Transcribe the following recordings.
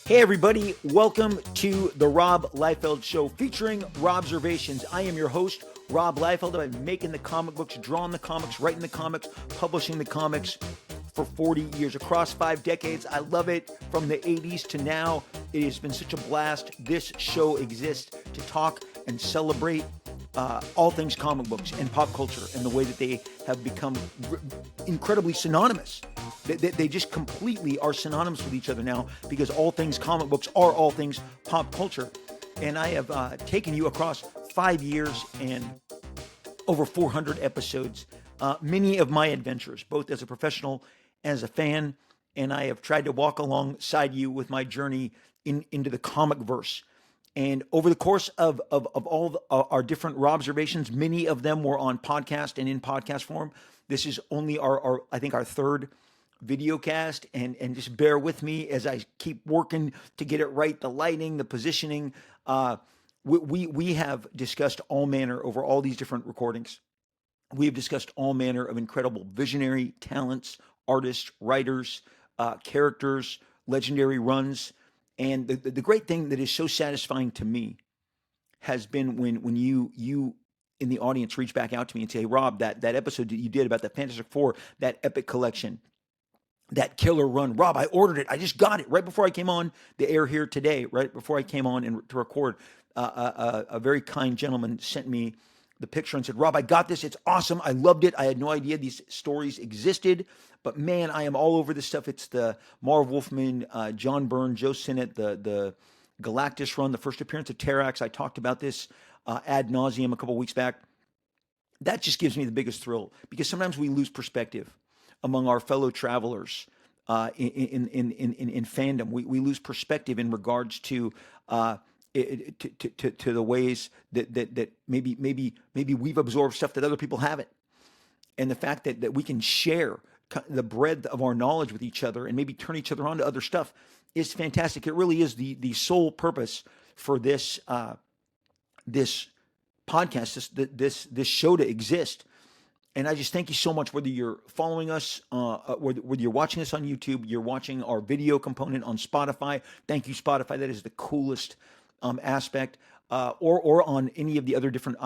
Hey everybody, welcome to the Rob Liefeld Show featuring Robservations. I am your host, Rob Liefeld. I've been making the comic books, drawing the comics, writing the comics, publishing the comics for 40 years, across 5 decades. I love it from the 80s to now. It has been such a blast. This show exists to talk and celebrate all things comic books and pop culture and the way that they have become incredibly synonymous. They just completely are synonymous with each other now because all things comic books are all things pop culture. And I have taken you across 5 years and over 400 episodes, many of my adventures, both as a professional and as a fan. And I have tried to walk alongside you with my journey into the comic verse. And over the course of all our different Robservations, many of them were on podcast and in podcast form. This is only our I think our third video cast, and just bear with me as I keep working to get it right, the lighting, the positioning. We have discussed all manner over all these different recordings. We have discussed all manner of incredible visionary talents, artists, writers, characters, legendary runs. And the great thing that is so satisfying to me has been when you in the audience reach back out to me and say, hey, Rob, that episode that you did about the Fantastic Four, that epic collection, that killer run. Rob, I ordered it. I just got it right before I came on the air here today, right before I came on to record. A very kind gentleman sent me the picture and said, Rob, I got this. It's awesome. I loved it. I had no idea these stories existed, but man, I am all over this stuff. It's the Marv Wolfman, John Byrne, Joe Sinnott, the Galactus run, the first appearance of Terrax. I talked about this ad nauseum a couple weeks back. That just gives me the biggest thrill because sometimes we lose perspective among our fellow travelers in fandom. We lose perspective in regards to the ways that maybe we've absorbed stuff that other people haven't, and the fact that we can share the breadth of our knowledge with each other and maybe turn each other on to other stuff is fantastic. It really is the sole purpose for this this podcast, this show to exist. And I just thank you so much, whether you're following us, whether you're watching us on YouTube, you're watching our video component on Spotify. Thank you, Spotify. That is the coolest aspect. Or on any of the other different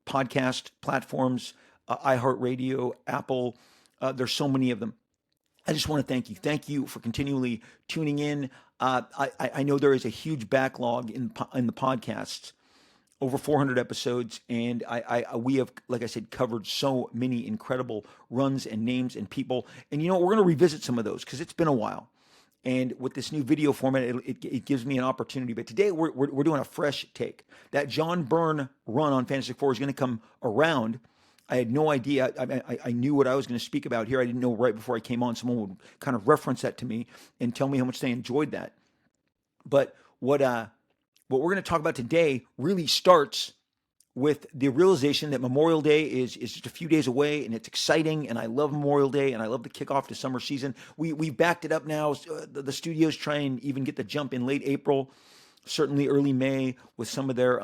podcast platforms, iHeartRadio, Apple. There's so many of them. I just want to thank you. Thank you for continually tuning in. I know there is a huge backlog in the podcasts. Over 400 episodes, and we have, like I said, covered so many incredible runs and names and people. And you know, we're going to revisit some of those because it's been a while. And with this new video format, it gives me an opportunity. But today we're doing a fresh take. That John Byrne run on Fantastic Four is going to come around. I had no idea. I knew what I was going to speak about here. I didn't know right before I came on. Someone would kind of reference that to me and tell me how much they enjoyed that. But what we're going to talk about today really starts with the realization that Memorial Day is just a few days away, and it's exciting, and I love Memorial Day, and I love the kickoff to summer season. We've backed it up now. The studios try and even get the jump in late April, certainly early May with some of their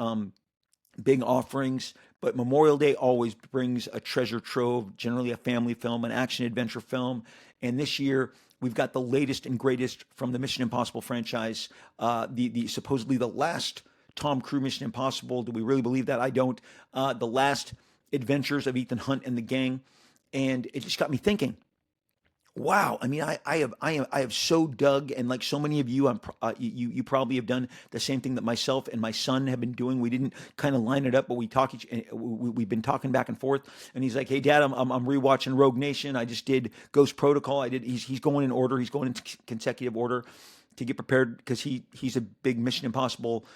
big offerings. But Memorial Day always brings a treasure trove, generally a family film, an action-adventure film. And this year, we've got the latest and greatest from the Mission Impossible franchise, the supposedly the last Tom Cruise Mission Impossible. Do we really believe that? I don't. The last adventures of Ethan Hunt and the gang. And it just got me thinking, wow. I mean, I have so dug, and like so many of you, you probably have done the same thing that myself and my son have been doing. We didn't kind of line it up, but we've been talking back and forth. And he's like, "Hey, Dad, I'm rewatching Rogue Nation. I just did Ghost Protocol. He's going in order. He's going in consecutive order to get prepared because he's a big Mission Impossible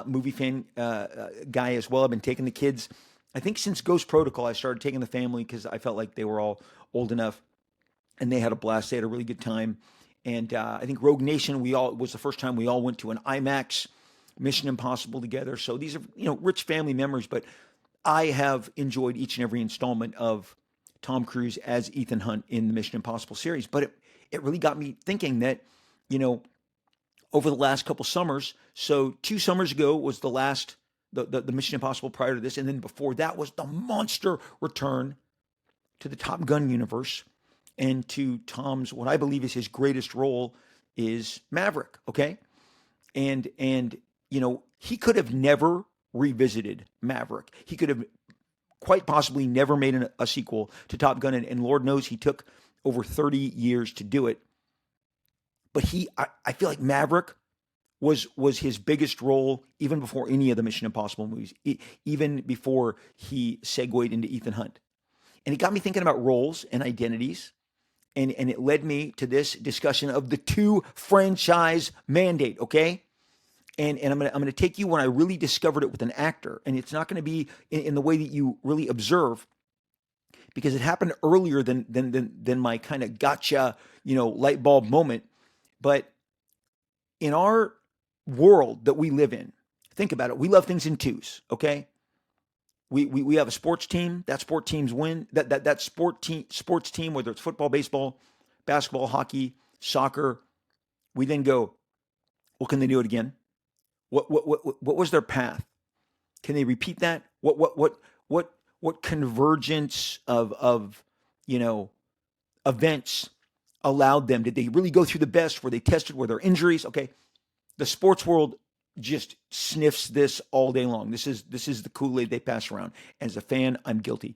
movie fan guy as well. I've been taking the kids. I think since Ghost Protocol, I started taking the family because I felt like they were all old enough. And they had a blast. They had a really good time. And I think Rogue Nation, was the first time we all went to an IMAX Mission Impossible together. So these are, rich family memories. But I have enjoyed each and every installment of Tom Cruise as Ethan Hunt in the Mission Impossible series. But it really got me thinking that, over the last couple summers, so 2 summers ago was the last, the Mission Impossible prior to this. And then before that was the monster return to the Top Gun universe and to Tom's, what I believe is his greatest role is Maverick, okay? And he could have never revisited Maverick. He could have quite possibly never made a sequel to Top Gun, and Lord knows he took over 30 years to do it. But I feel like Maverick was his biggest role even before any of the Mission Impossible movies, even before he segued into Ethan Hunt. And it got me thinking about roles and identities. And it led me to this discussion of the 2 franchise mandate, okay? And I'm gonna take you when I really discovered it with an actor, and it's not going to be in the way that you really observe, because it happened earlier than my kind of gotcha, light bulb moment. But in our world that we live in, think about it. We love things in twos, okay? We have a sports team. That sports teams win. That sports team, whether it's football, baseball, basketball, hockey, soccer, we then go, well, can they do it again? What was their path? Can they repeat that? What convergence of events allowed them? Did they really go through the best? Were they tested? Were there injuries? Okay, the sports world just sniffs this all day long. This is the Kool-Aid they pass around. And as a fan, I'm guilty.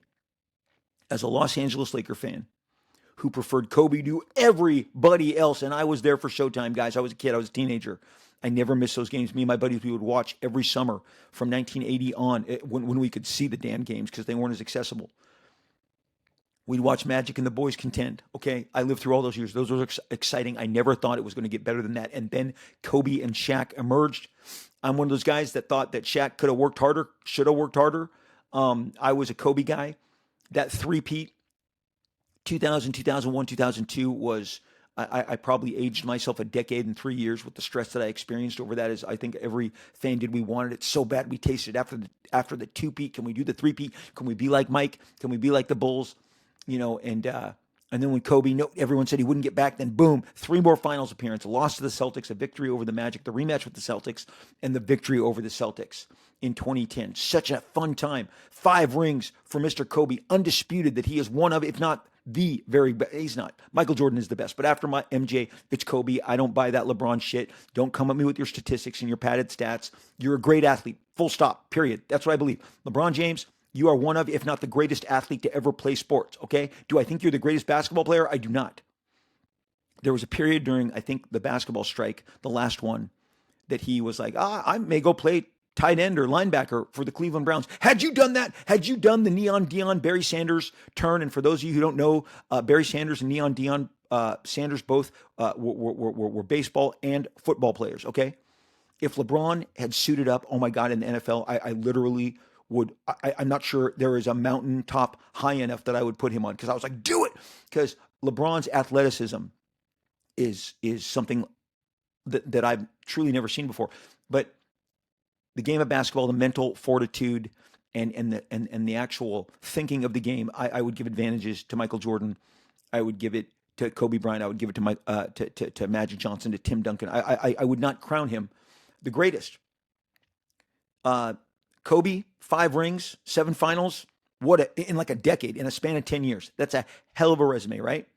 As a Los Angeles Laker fan who preferred Kobe to everybody else, and I was there for Showtime, guys. I was a kid. I was a teenager. I never missed those games. Me and my buddies, we would watch every summer from 1980 on, when we could see the damn games because they weren't as accessible. We'd watch Magic and the boys contend. Okay, I lived through all those years. Those were exciting. I never thought it was going to get better than that. And then Kobe and Shaq emerged. I'm one of those guys that thought that Shaq could have worked harder, should have worked harder. I was a Kobe guy. That three-peat, 2000, 2001, 2002 was, I probably aged myself a decade and 3 years with the stress that I experienced over that. As I think every fan did. We wanted it so bad. We tasted after the two-peat. Can we do the three-peat? Can we be like Mike? Can we be like the Bulls? And then when Kobe, everyone said he wouldn't get back. Then boom, 3 more finals appearances: loss to the Celtics, a victory over the Magic, the rematch with the Celtics, and the victory over the Celtics in 2010. Such a fun time. 5 rings for Mr. Kobe, undisputed that he is one of, if not the very best. He's not. Michael Jordan is the best. But after my MJ, it's Kobe. I don't buy that LeBron shit. Don't come at me with your statistics and your padded stats. You're a great athlete. Full stop. Period. That's what I believe. LeBron James, you are one of, if not the greatest athlete to ever play sports, okay? Do I think you're the greatest basketball player? I do not. There was a period during, I think, the basketball strike, the last one, that he was like, I may go play tight end or linebacker for the Cleveland Browns. Had you done that? Had you done the Neon Deion Barry Sanders turn? And for those of you who don't know, Barry Sanders and Neon Deion Sanders both were baseball and football players, okay? If LeBron had suited up, oh my God, in the NFL, I literally would, I'm not sure there is a mountaintop high enough that I would put him on, because I was like, do it, because LeBron's athleticism is something that I've truly never seen before. But the game of basketball, the mental fortitude and the actual thinking of the game, I would give advantages to Michael Jordan. I would give it to Kobe Bryant. I would give it to Magic Johnson, to Tim Duncan. I would not crown him the greatest. Kobe, 5 rings, 7 finals. In like a decade, in a span of 10 years. That's a hell of a resume, right?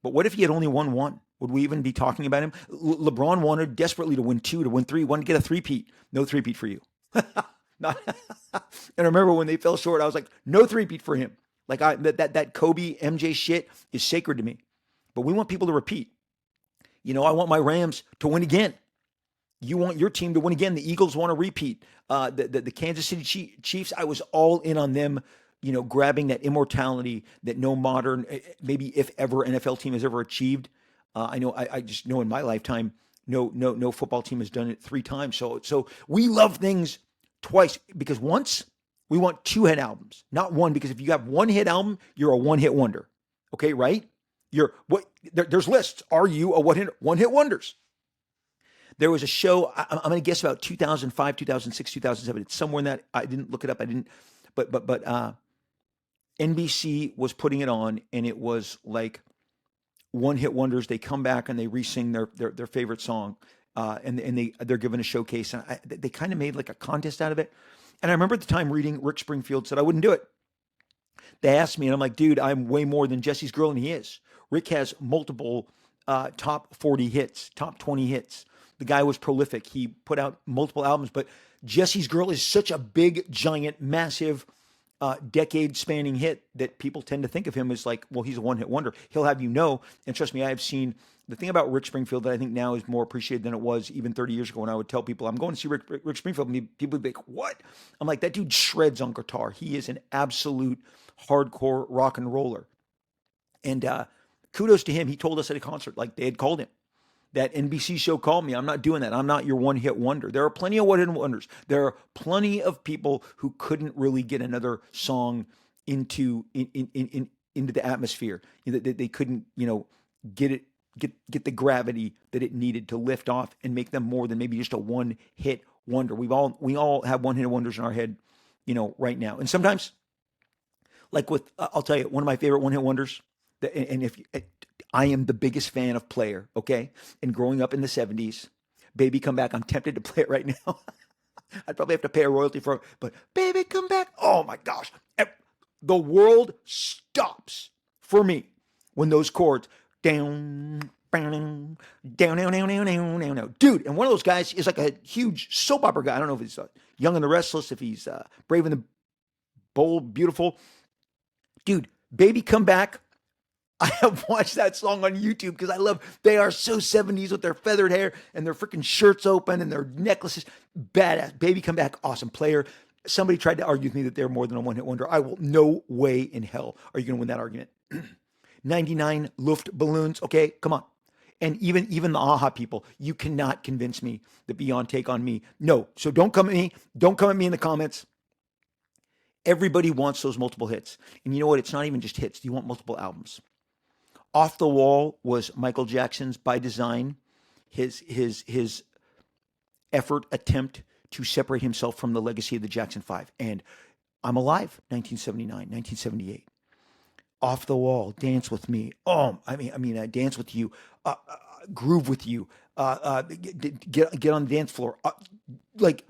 But what if he had only won 1? Would we even be talking about him? LeBron wanted desperately to win 2, to win 3, wanted to get a three-peat. No three-peat for you. Not, and I remember when they fell short, I was like, no three-peat for him. Like that Kobe MJ shit is sacred to me. But we want people to repeat. I want my Rams to win again. You want your team to win again. The Eagles want to repeat. The Kansas City Chiefs, I was all in on them, grabbing that immortality that no modern, maybe if ever, NFL team has ever achieved. I just know in my lifetime, no football team has done it 3 times. So we love things twice, because once we want 2 hit albums, not 1, because if you have 1 hit album, you're a 1-hit wonder. Okay, right? There's lists. Are you a one-hit wonders? There was a show, I'm going to guess about 2005, 2006, 2007. It's somewhere in that. I didn't look it up. But NBC was putting it on, and it was like one-hit wonders. They come back and they re-sing their favorite song, and they're given a showcase. And they kind of made like a contest out of it. And I remember at the time reading Rick Springfield said I wouldn't do it. They asked me, and I'm like, dude, I'm way more than Jesse's girl, and he is. Rick has multiple top 40 hits, top 20 hits. The guy was prolific. He put out multiple albums, but Jesse's Girl is such a big, giant, massive, decade-spanning hit that people tend to think of him as like, well, he's a one-hit wonder. He'll have you know, and trust me, I have seen the thing about Rick Springfield that I think now is more appreciated than it was even 30 years ago when I would tell people, I'm going to see Rick Springfield, and people would be like, what? I'm like, that dude shreds on guitar. He is an absolute hardcore rock and roller. And kudos to him. He told us at a concert, like they had called him. That NBC show called me. I'm not doing that. I'm not your one-hit wonder. There are plenty of one-hit wonders. There are plenty of people who couldn't really get another song into into the atmosphere. They couldn't, get it get the gravity that it needed to lift off and make them more than maybe just a one-hit wonder. We all have one-hit wonders in our head, right now. And sometimes, like with, I'll tell you, one of my favorite one-hit wonders. And if I am the biggest fan of Player, okay? And growing up in the 70s, Baby Come Back, I'm tempted to play it right now. I'd probably have to pay a royalty for it, but Baby Come Back, oh my gosh. The world stops for me when those chords, down, down, down, down, down, down, down, down. Dude, and one of those guys is like a huge soap opera guy. I don't know if he's Young and the Restless, if he's Brave and the Bold, Beautiful. Dude, Baby Come Back, I have watched that song on YouTube because they are so 70s with their feathered hair and their freaking shirts open and their necklaces. Badass. Baby Come Back, awesome. Player. Somebody tried to argue with me that they're more than a one-hit wonder. I will, no way in hell are you going to win that argument. 99 Luftballons. Okay, come on. And even the AHA people, you cannot convince me that Beyond Take on Me. No. So don't come at me. Don't come at me in the comments. Everybody wants those multiple hits. And you know what? It's not even just hits. You want multiple albums. Off the Wall was Michael Jackson's, by design, his attempt to separate himself from the legacy of the Jackson 5. And I'm Alive, 1979, 1978. Off the Wall, Dance with Me. Oh, I mean, Dance with You, Groove with You, get on the dance floor. Like,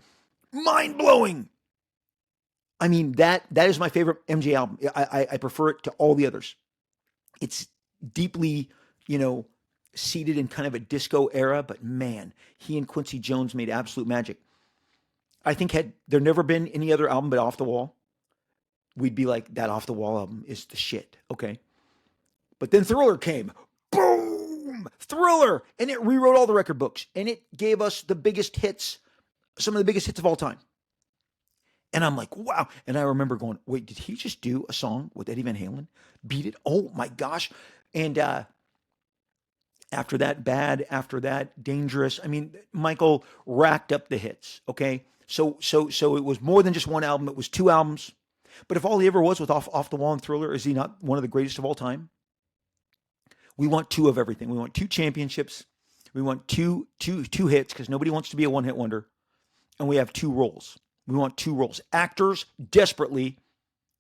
mind-blowing. I mean, that is my favorite MJ album. I prefer it to all the others. It's deeply, seated in kind of a disco era, but man, he and Quincy Jones made absolute magic. I think had there never been any other album but Off the Wall, we'd be like, that Off the Wall album is the shit, okay? But then Thriller came. Boom! Thriller! And it rewrote all the record books, and it gave us the biggest hits, some of the biggest hits of all time. And I'm like, wow. And I remember going, wait, did he just do a song with Eddie Van Halen? Beat It? Oh my gosh. And after that, Bad. After that, Dangerous. I mean, Michael racked up the hits, okay? So it was more than just one album. It was two albums. But if all he ever was with Off the Wall and Thriller, is he not one of the greatest of all time? We want two of everything. We want two championships. We want two hits because nobody wants to be a one-hit wonder. And we have two roles. We want two roles. Actors desperately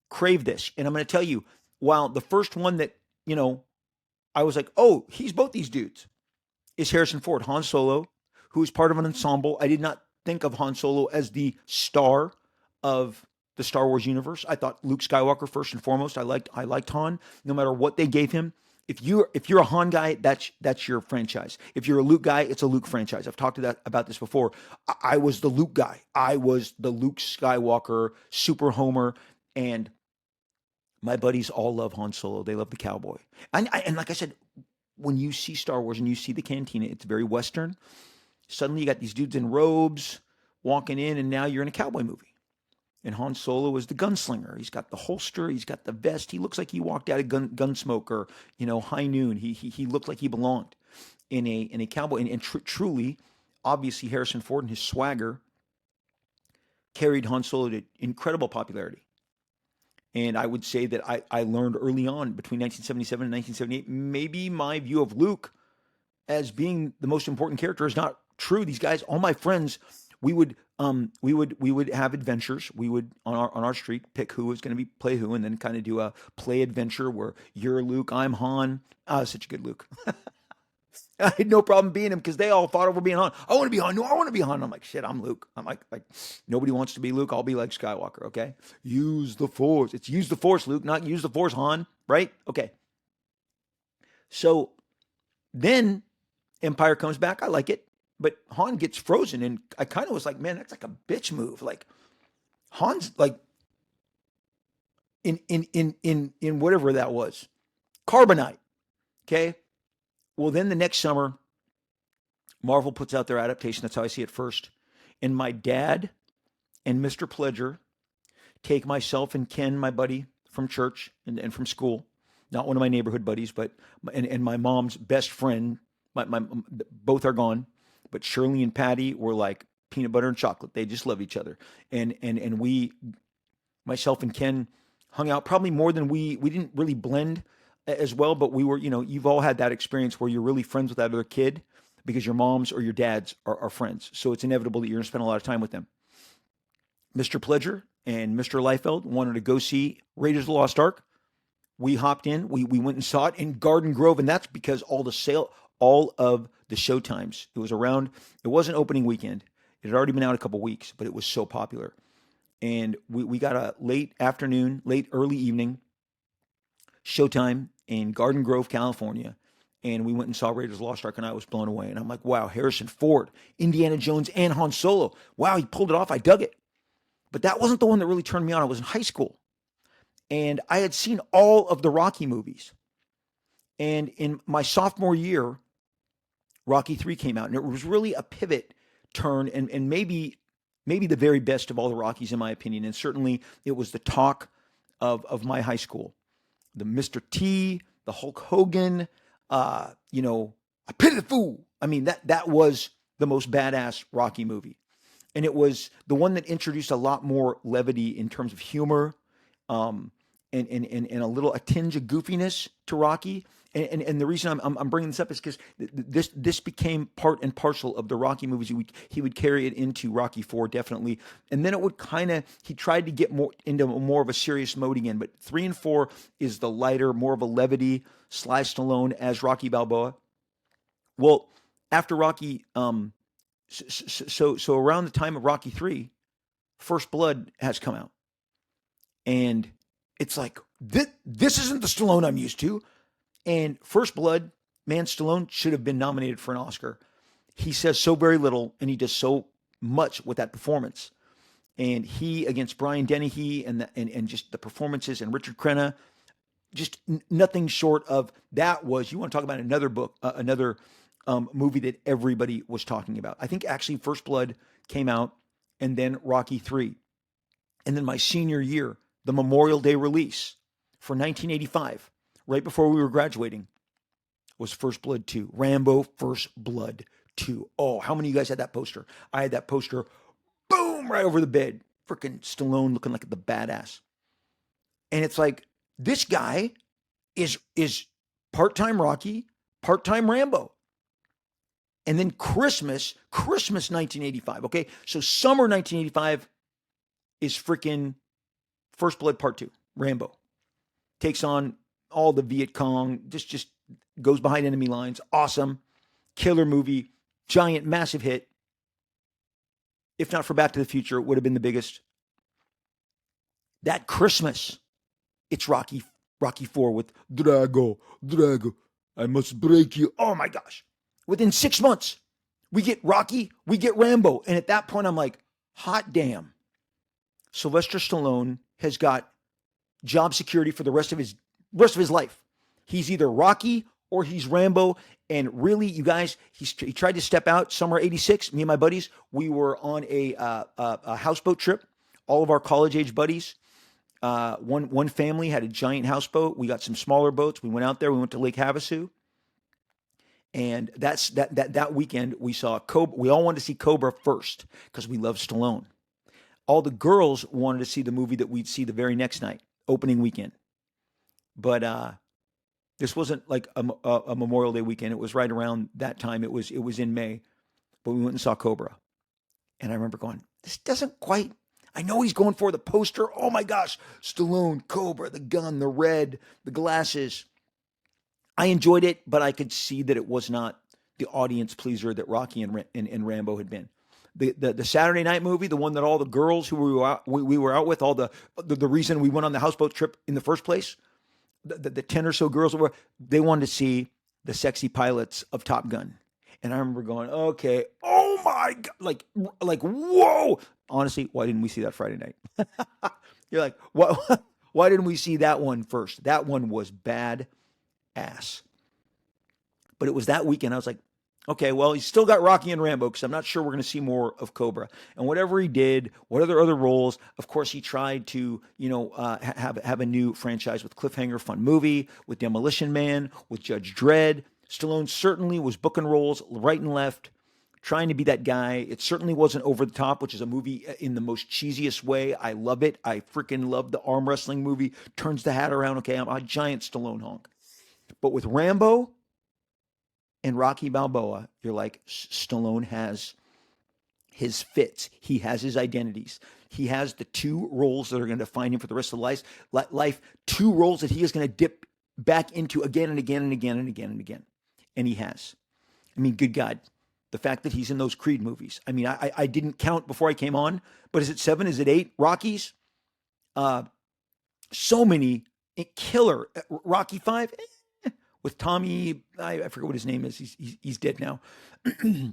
crave this. And I'm going to tell you, while the first one that, I was like, oh, he's both these dudes, is Harrison Ford. Han Solo, who is part of an ensemble. I did not think of Han Solo as the star of the Star Wars universe. I thought Luke Skywalker first and foremost. I liked Han, no matter what they gave him. If you're a Han guy, that's your franchise. If you're a Luke guy, it's a Luke franchise. I've talked about this before. I was the Luke guy. I was the Luke Skywalker, Super Homer, and my buddies all love Han Solo. They love the cowboy. And like I said, when you see Star Wars and you see the cantina, it's very Western. Suddenly you got these dudes in robes walking in, and now you're in a cowboy movie. And Han Solo is the gunslinger. He's got the holster. He's got the vest. He looks like he walked out of Gunsmoke or, High Noon. He looked like he belonged in a cowboy. And truly, obviously, Harrison Ford and his swagger carried Han Solo to incredible popularity. And I would say that I learned early on, between 1977 and 1978, maybe my view of Luke as being the most important character is not true. These guys, all my friends, we would have adventures. We would on our street pick who was going to play who, and then kind of do a play adventure where you're Luke, I'm Han. Such a good Luke. I had no problem being him because they all fought over being Han. I want to be Han. No, I want to be Han. I'm like, shit, I'm Luke. I'm like nobody wants to be Luke. I'll be like Skywalker, okay? Use the Force. It's use the Force, Luke, not use the Force, Han, right? Okay. So Then Empire comes back. I like it. But Han gets frozen. And I kind of was like, man, that's like a bitch move. Like Han's like in whatever that was. Carbonite. Okay. Well, then the next summer, Marvel puts out their adaptation. That's how I see it first. And my dad and Mr. Pledger take myself and Ken, my buddy from church and from school, not one of my neighborhood buddies, but and my mom's best friend. My both are gone, but Shirley and Patty were like peanut butter and chocolate. They just love each other, and we, myself and Ken, hung out probably more than we didn't really blend as well, but we were, you've all had that experience where you're really friends with that other kid because your moms or your dads are friends. So it's inevitable that you're going to spend a lot of time with them. Mr. Pledger and Mr. Liefeld wanted to go see Raiders of the Lost Ark. We hopped in. We went and saw it in Garden Grove, and that's because all of the show times. It wasn't opening weekend. It had already been out a couple weeks, but it was so popular. And we got a late afternoon, late early evening showtime in Garden Grove, California. And we went and saw Raiders of the Lost Ark, and I was blown away. And I'm like, wow, Harrison Ford, Indiana Jones, and Han Solo. Wow, he pulled it off. I dug it. But that wasn't the one that really turned me on. I was in high school. And I had seen all of the Rocky movies. And in my sophomore year, Rocky 3 came out. And it was really a pivot turn and maybe the very best of all the Rockies, in my opinion. And certainly it was the talk of my high school. The Mr. T, the Hulk Hogan, I pity the fool. I mean, that was the most badass Rocky movie. And it was the one that introduced a lot more levity in terms of humor, and a tinge of goofiness to Rocky. And the reason I'm bringing this up is because this became part and parcel of the Rocky movies. He would carry it into Rocky 4, definitely. And then it would he tried to get more into more of a serious mode again. But 3 and 4 is the lighter, more of a levity. Sly Stallone as Rocky Balboa. Well, after Rocky, so around the time of Rocky 3, First Blood has come out. And it's like, this isn't the Stallone I'm used to. And First Blood, man, Stallone should have been nominated for an Oscar. He says so very little, and he does so much with that performance. And he, against Brian Dennehy and just the performances, and Richard Crenna, just nothing short of that was, you want to talk about another movie that everybody was talking about. I think actually First Blood came out, and then Rocky 3. And then my senior year, the Memorial Day release for 1985, right before we were graduating, was First Blood 2. Rambo First Blood 2. Oh, how many of you guys had that poster? I had that poster, boom, right over the bed. Freaking Stallone looking like the badass. And it's like, this guy is part-time Rocky, part-time Rambo. And then Christmas 1985, okay? So summer 1985 is freaking First Blood Part 2, Rambo. Takes on all the Viet Cong, just goes behind enemy lines. Awesome. Killer movie. Giant, massive hit. If not for Back to the Future, it would have been the biggest. That Christmas, it's Rocky 4 with Drago, I must break you. Oh my gosh. Within 6 months, we get Rocky, we get Rambo. And at that point, I'm like, hot damn. Sylvester Stallone has got job security for the rest of his life. He's either Rocky or he's Rambo. And really, you guys, he tried to step out summer 86. Me and my buddies, we were on a houseboat trip. All of our college-age buddies. One family had a giant houseboat. We got some smaller boats. We went out there. We went to Lake Havasu. And that weekend, we saw Cobra. We all wanted to see Cobra first because we love Stallone. All the girls wanted to see the movie that we'd see the very next night, opening weekend. But this wasn't like a Memorial Day weekend. It was right around that time. It was in May. But we went and saw Cobra. And I remember going, this doesn't quite... I know he's going for the poster. Oh my gosh, Stallone, Cobra, the gun, the red, the glasses. I enjoyed it, but I could see that it was not the audience pleaser that Rocky and Rambo had been. The Saturday night movie, the one that all the girls who we were out with, all the reason we went on the houseboat trip in the first place, the 10 or so girls they wanted to see the sexy pilots of Top Gun. And I remember going, okay, oh my God, like, whoa. Honestly, why didn't we see that Friday night? You're like, what? Why didn't we see that one first? That one was bad ass. But it was that weekend. I was like, okay, well, he's still got Rocky and Rambo because I'm not sure we're going to see more of Cobra. And whatever he did, what other roles? Of course, he tried to, have a new franchise with Cliffhanger, fun movie, with Demolition Man, with Judge Dredd. Stallone certainly was booking roles right and left, trying to be that guy. It certainly wasn't Over the Top, which is a movie in the most cheesiest way. I love it. I freaking love the arm wrestling movie. Turns the hat around. Okay, I'm a giant Stallone honk. But with Rambo and Rocky Balboa, you're like, Stallone has his fits. He has his identities. He has the two roles that are going to define him for the rest of life. Two roles that he is going to dip back into again and again and again and again and again. And he has. I mean, good God. The fact that he's in those Creed movies. I mean, I didn't count before I came on, but is it 7? Is it 8 Rockies? So many killer. Rocky 5 with Tommy. I forget what his name is. He's dead now.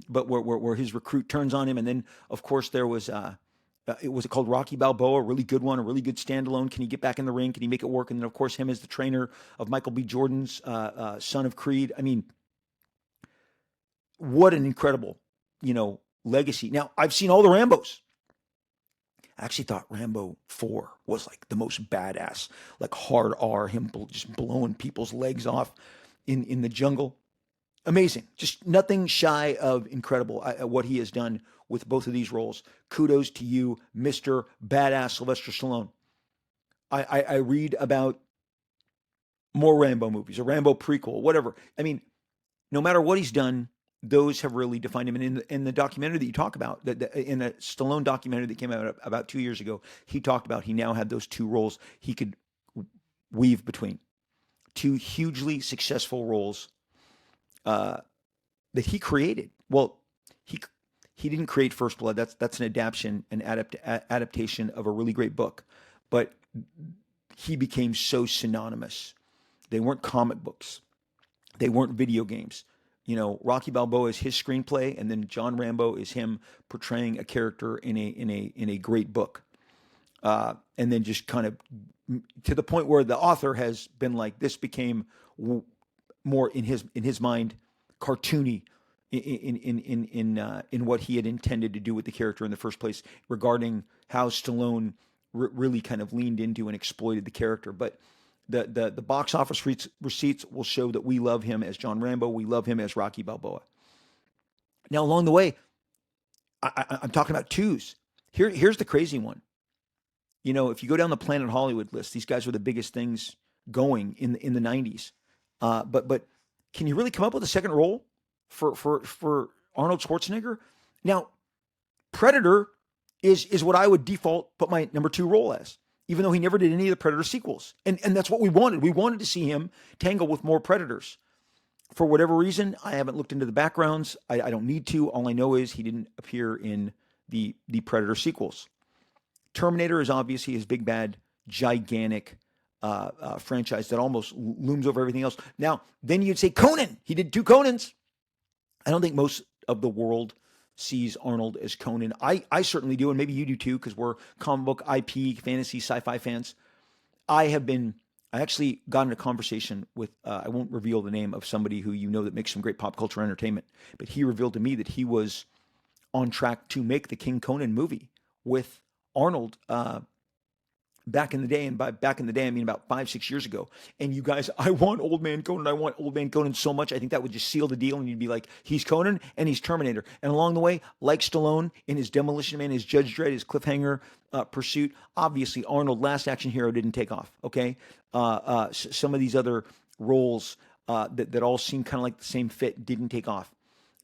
But where his recruit turns on him, and then of course there was it was called Rocky Balboa, a really good one, a really good standalone. Can he get back in the ring? Can he make it work? And then of course him as the trainer of Michael B. Jordan's son of Creed. I mean, what an incredible, legacy. Now, I've seen all the Rambos. I actually thought Rambo 4 was like the most badass, like hard R, him just blowing people's legs off in the jungle. Amazing. Just nothing shy of incredible what he has done with both of these roles. Kudos to you, Mr. Badass Sylvester Stallone. I read about more Rambo movies, a Rambo prequel, whatever. I mean, no matter what he's done, those have really defined him. And in the documentary that you talk about, in a Stallone documentary that came out about 2 years ago, he talked about he now had those two roles he could weave between. Two hugely successful roles that he created. Well, he didn't create First Blood. That's an adaptation of a really great book, but he became so synonymous. They weren't comic books. They weren't video games. Rocky Balboa is his screenplay, and then John Rambo is him portraying a character in a great book, and then just kind of to the point where the author has been like, this became more in his mind cartoony in what he had intended to do with the character in the first place, regarding how Stallone really kind of leaned into and exploited the character, but. The box office receipts will show that we love him as John Rambo. We love him as Rocky Balboa. Now, along the way, I'm talking about twos. Here's the crazy one. If you go down the Planet Hollywood list, these guys were the biggest things going in the 90s. But can you really come up with a second role for Arnold Schwarzenegger? Now, Predator is what I would default put my number 2 role as, even though he never did any of the Predator sequels. And that's what we wanted. We wanted to see him tangle with more Predators. For whatever reason, I haven't looked into the backgrounds. I don't need to. All I know is he didn't appear in the Predator sequels. Terminator is obviously his big, bad, gigantic franchise that almost looms over everything else. Now, then you'd say Conan. He did 2 Conans. I don't think most of the world sees Arnold as Conan. I certainly do, and maybe you do too, because we're comic book, IP, fantasy, sci-fi fans. I actually got in a conversation with, I won't reveal the name of somebody who that makes some great pop culture entertainment, but he revealed to me that he was on track to make the King Conan movie with Arnold back in the day. And by back in the day, I mean about 5-6 years ago. And you guys, I want Old Man Conan. I want Old Man Conan so much. I think that would just seal the deal. And you'd be like, he's Conan and he's Terminator. And along the way, like Stallone in his Demolition Man, his Judge Dredd, his Cliffhanger Pursuit, obviously Arnold, Last Action Hero, didn't take off. Okay. Some of these other roles that all seem kind of like the same fit didn't take off.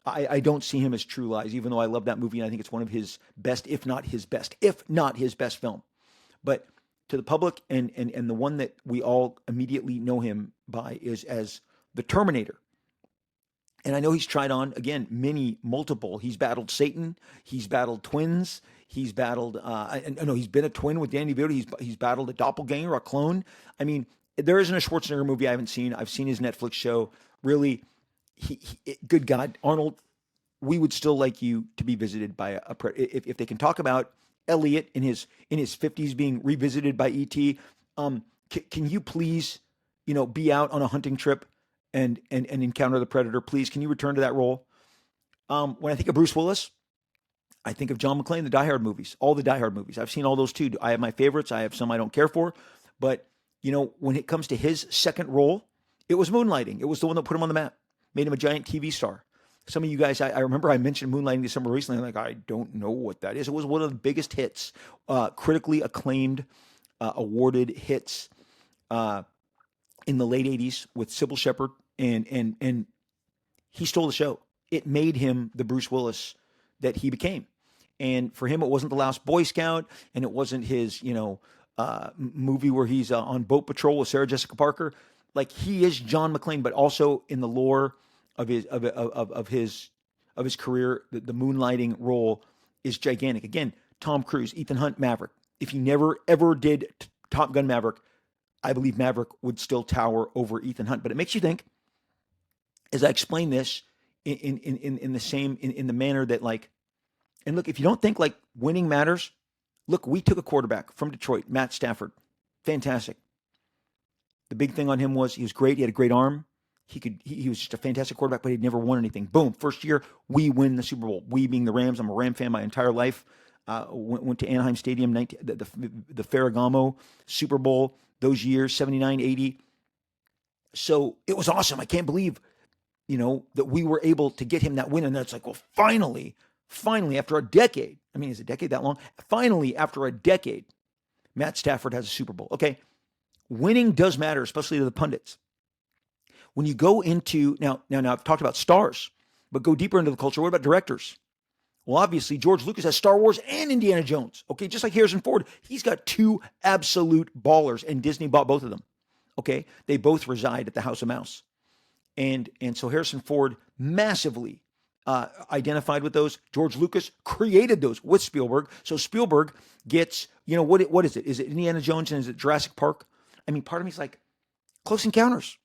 I don't see him as True Lies, even though I love that movie and I think it's one of his best, if not his best film. But to the public and the one that we all immediately know him by is as the Terminator. And I know he's tried on, again, multiple. He's battled Satan. He's battled twins. He's battled, I know he's been a twin with Danny DeVito. He's battled a doppelganger, a clone. I mean, there isn't a Schwarzenegger movie I haven't seen. I've seen his Netflix show. Really, good God, Arnold, we would still like you to be visited by a predator. If they can talk about Elliot in his 50s being revisited by ET, can you please, be out on a hunting trip and encounter the predator? Please, can you return to that role? When I think of Bruce Willis, I think of John McClane, the Die Hard movies, all the Die Hard movies. I've seen all those too. I have my favorites. I have some I don't care for. But, when it comes to his second role, it was Moonlighting. It was the one that put him on the map, made him a giant TV star. Some of you guys, I remember I mentioned Moonlighting to someone recently. I'm like, I don't know what that is. It was one of the biggest hits, critically acclaimed, awarded hits in the late 80s with Sybil Shepherd. And he stole the show. It made him the Bruce Willis that he became. And for him, it wasn't The Last Boy Scout, and it wasn't his, movie where he's on boat patrol with Sarah Jessica Parker. Like, he is John McClane, but also in the lore of his career, the Moonlighting role is gigantic. Again, Tom Cruise, Ethan Hunt, Maverick. If he never ever did Top Gun Maverick, I believe Maverick would still tower over Ethan Hunt. But it makes you think, as I explain this in the manner that, like, and look, if you don't think like winning matters, look, we took a quarterback from Detroit, Matt Stafford. Fantastic. The big thing on him was he was great. He had a great arm. He was just a fantastic quarterback, but he'd never won anything. Boom. First year, we win the Super Bowl. We being the Rams. I'm a Ram fan my entire life. Went to Anaheim Stadium, the Ferragamo Super Bowl those years, 79, 80. So it was awesome. I can't believe, that we were able to get him that win. And that's like, well, finally, after a decade. I mean, is a decade that long? Finally, after a decade, Matt Stafford has a Super Bowl. Okay. Winning does matter, especially to the pundits. When you go into, now I've talked about stars, but go deeper into the culture. What about directors? Well, obviously, George Lucas has Star Wars and Indiana Jones. Okay, just like Harrison Ford, he's got two absolute ballers, and Disney bought both of them. Okay, they both reside at the House of Mouse. And so Harrison Ford massively identified with those. George Lucas created those with Spielberg. So Spielberg gets, what is it? Is it Indiana Jones and is it Jurassic Park? I mean, part of me is like, Close Encounters.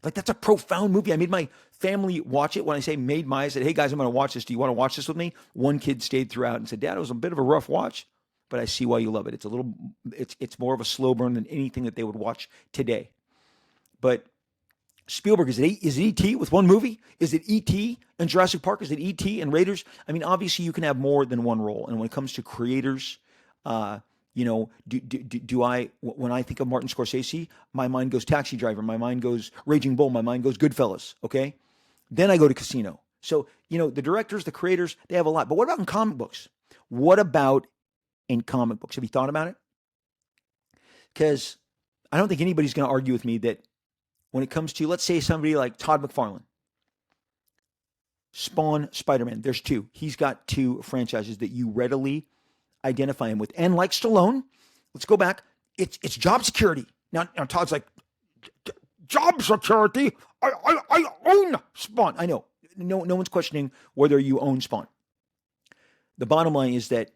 Like, that's a profound movie. I made my family watch it. When I say made my, I said, hey guys, I'm going to watch this. Do you want to watch this with me? One kid stayed throughout and said, Dad, it was a bit of a rough watch, but I see why you love it. It's more of a slow burn than anything that they would watch today. But Spielberg, is it E.T. with one movie? Is it E.T. and Jurassic Park? Is it E.T. and Raiders? I mean, obviously you can have more than one role. And when it comes to creators, do I, when I think of Martin Scorsese, my mind goes Taxi Driver, my mind goes Raging Bull, my mind goes Goodfellas, okay? Then I go to Casino. So, the directors, the creators, they have a lot. But what about in comic books? What about in comic books? Have you thought about it? Because I don't think anybody's going to argue with me that when it comes to, let's say, somebody like Todd McFarlane, Spawn, Spider-Man, there's two. He's got two franchises that you readily identify him with. And like Stallone, let's go back, it's job security. Now Todd's like, job security? I own Spawn. I know. No one's questioning whether you own Spawn. The bottom line is that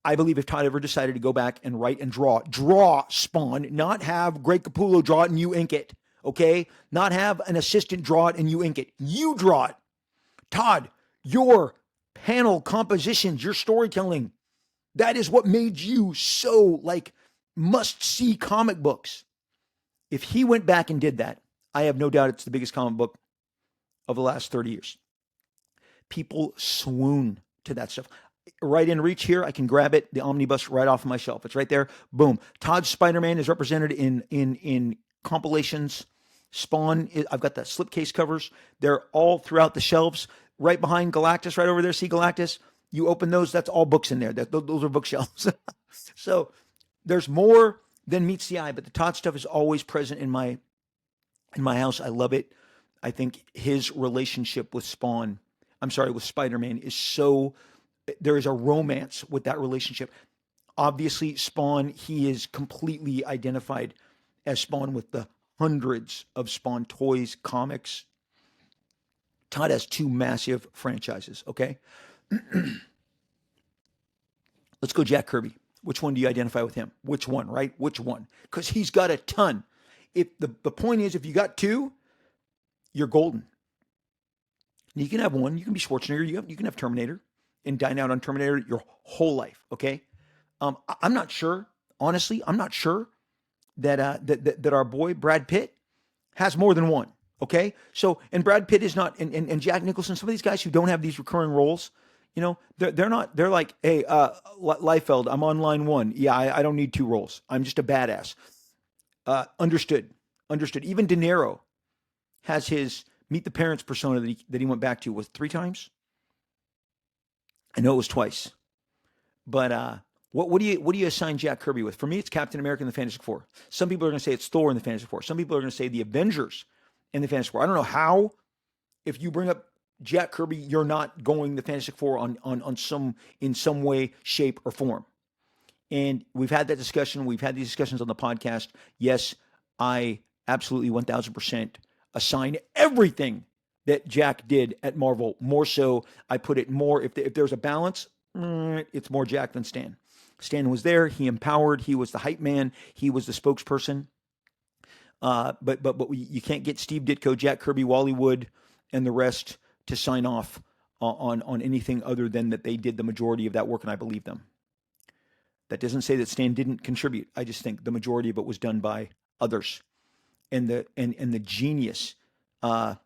I believe if Todd ever decided to go back and write and draw Spawn, not have Greg Capullo draw it and you ink it, okay? Not have an assistant draw it and you ink it. You draw it. Todd, your panel compositions, your storytelling, that is what made you so, like, must-see comic books. If he went back and did that, I have no doubt it's the biggest comic book of the last 30 years. People swoon to that stuff. Right in reach here, I can grab it, the omnibus right off of my shelf. It's right there. Boom. Todd's Spider-Man is represented in compilations. Spawn, I've got the slipcase covers. They're all throughout the shelves. Right behind Galactus, right over there, see Galactus? You open those, that's all books in there. Those are bookshelves. So there's more than meets the eye, but the Todd stuff is always present in my house. I love it. I think his relationship with Spider-Man is so, there is a romance with that relationship. Obviously, Spawn, he is completely identified as Spawn with the hundreds of Spawn toys, comics. Todd has two massive franchises, okay? Let's go Jack Kirby. Which one do you identify with him? Which one, right? Which one? Because he's got a ton. If the point is, if you got two, you're golden. You can have one. You can be Schwarzenegger. You can have Terminator and dine out on Terminator your whole life. Okay. I'm not sure. Honestly, I'm not sure that our boy Brad Pitt has more than one. Okay. So, and Brad Pitt is not, and Jack Nicholson, some of these guys who don't have these recurring roles, they're not, they're like, hey, Liefeld, I'm on line one. Yeah, I don't need two roles. I'm just a badass. Understood. Understood. Even De Niro has his Meet the Parents persona that he went back to was three times. I know it was twice. But what do you assign Jack Kirby with? For me, it's Captain America in the Fantastic Four. Some people are going to say it's Thor in the Fantastic Four. Some people are going to say the Avengers in the Fantastic Four. I don't know how. If you bring up Jack Kirby, you're not going the Fantastic Four on some in some way, shape, or form. And we've had that discussion. We've had these discussions on the podcast. Yes, I absolutely 1000% assign everything that Jack did at Marvel. More so, I put it more, if there's a balance, it's more Jack than Stan. Stan was there. He empowered. He was the hype man. He was the spokesperson. But you can't get Steve Ditko, Jack Kirby, Wally Wood, and the rest to sign off on anything other than that they did the majority of that work, and I believe them. That doesn't say that Stan didn't contribute. I just think the majority of it was done by others, and the genius of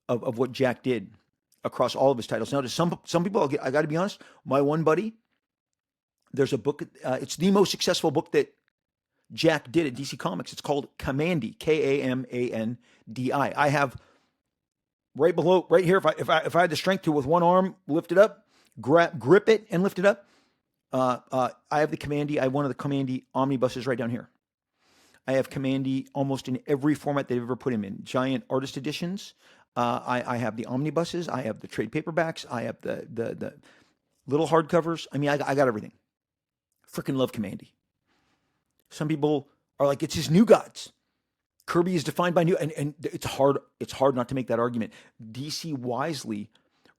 what Jack did across all of his titles. Now, to some people, I got to be honest. My one buddy, there's a book. It's the most successful book that Jack did at DC Comics. It's called Kamandi, Kamandi. I have right below, right here. If I had the strength to, with one arm, lift it up, grip it, and lift it up. I have the Kamandi. I have one of the Kamandi omnibuses right down here. I have Kamandi almost in every format they've ever put him in. Giant artist editions. I have the omnibuses. I have the trade paperbacks. I have the little hardcovers. I mean, I got everything. Freaking love Kamandi. Some people are like, it's his New Gods. Kirby is defined by new, and it's hard not to make that argument. DC wisely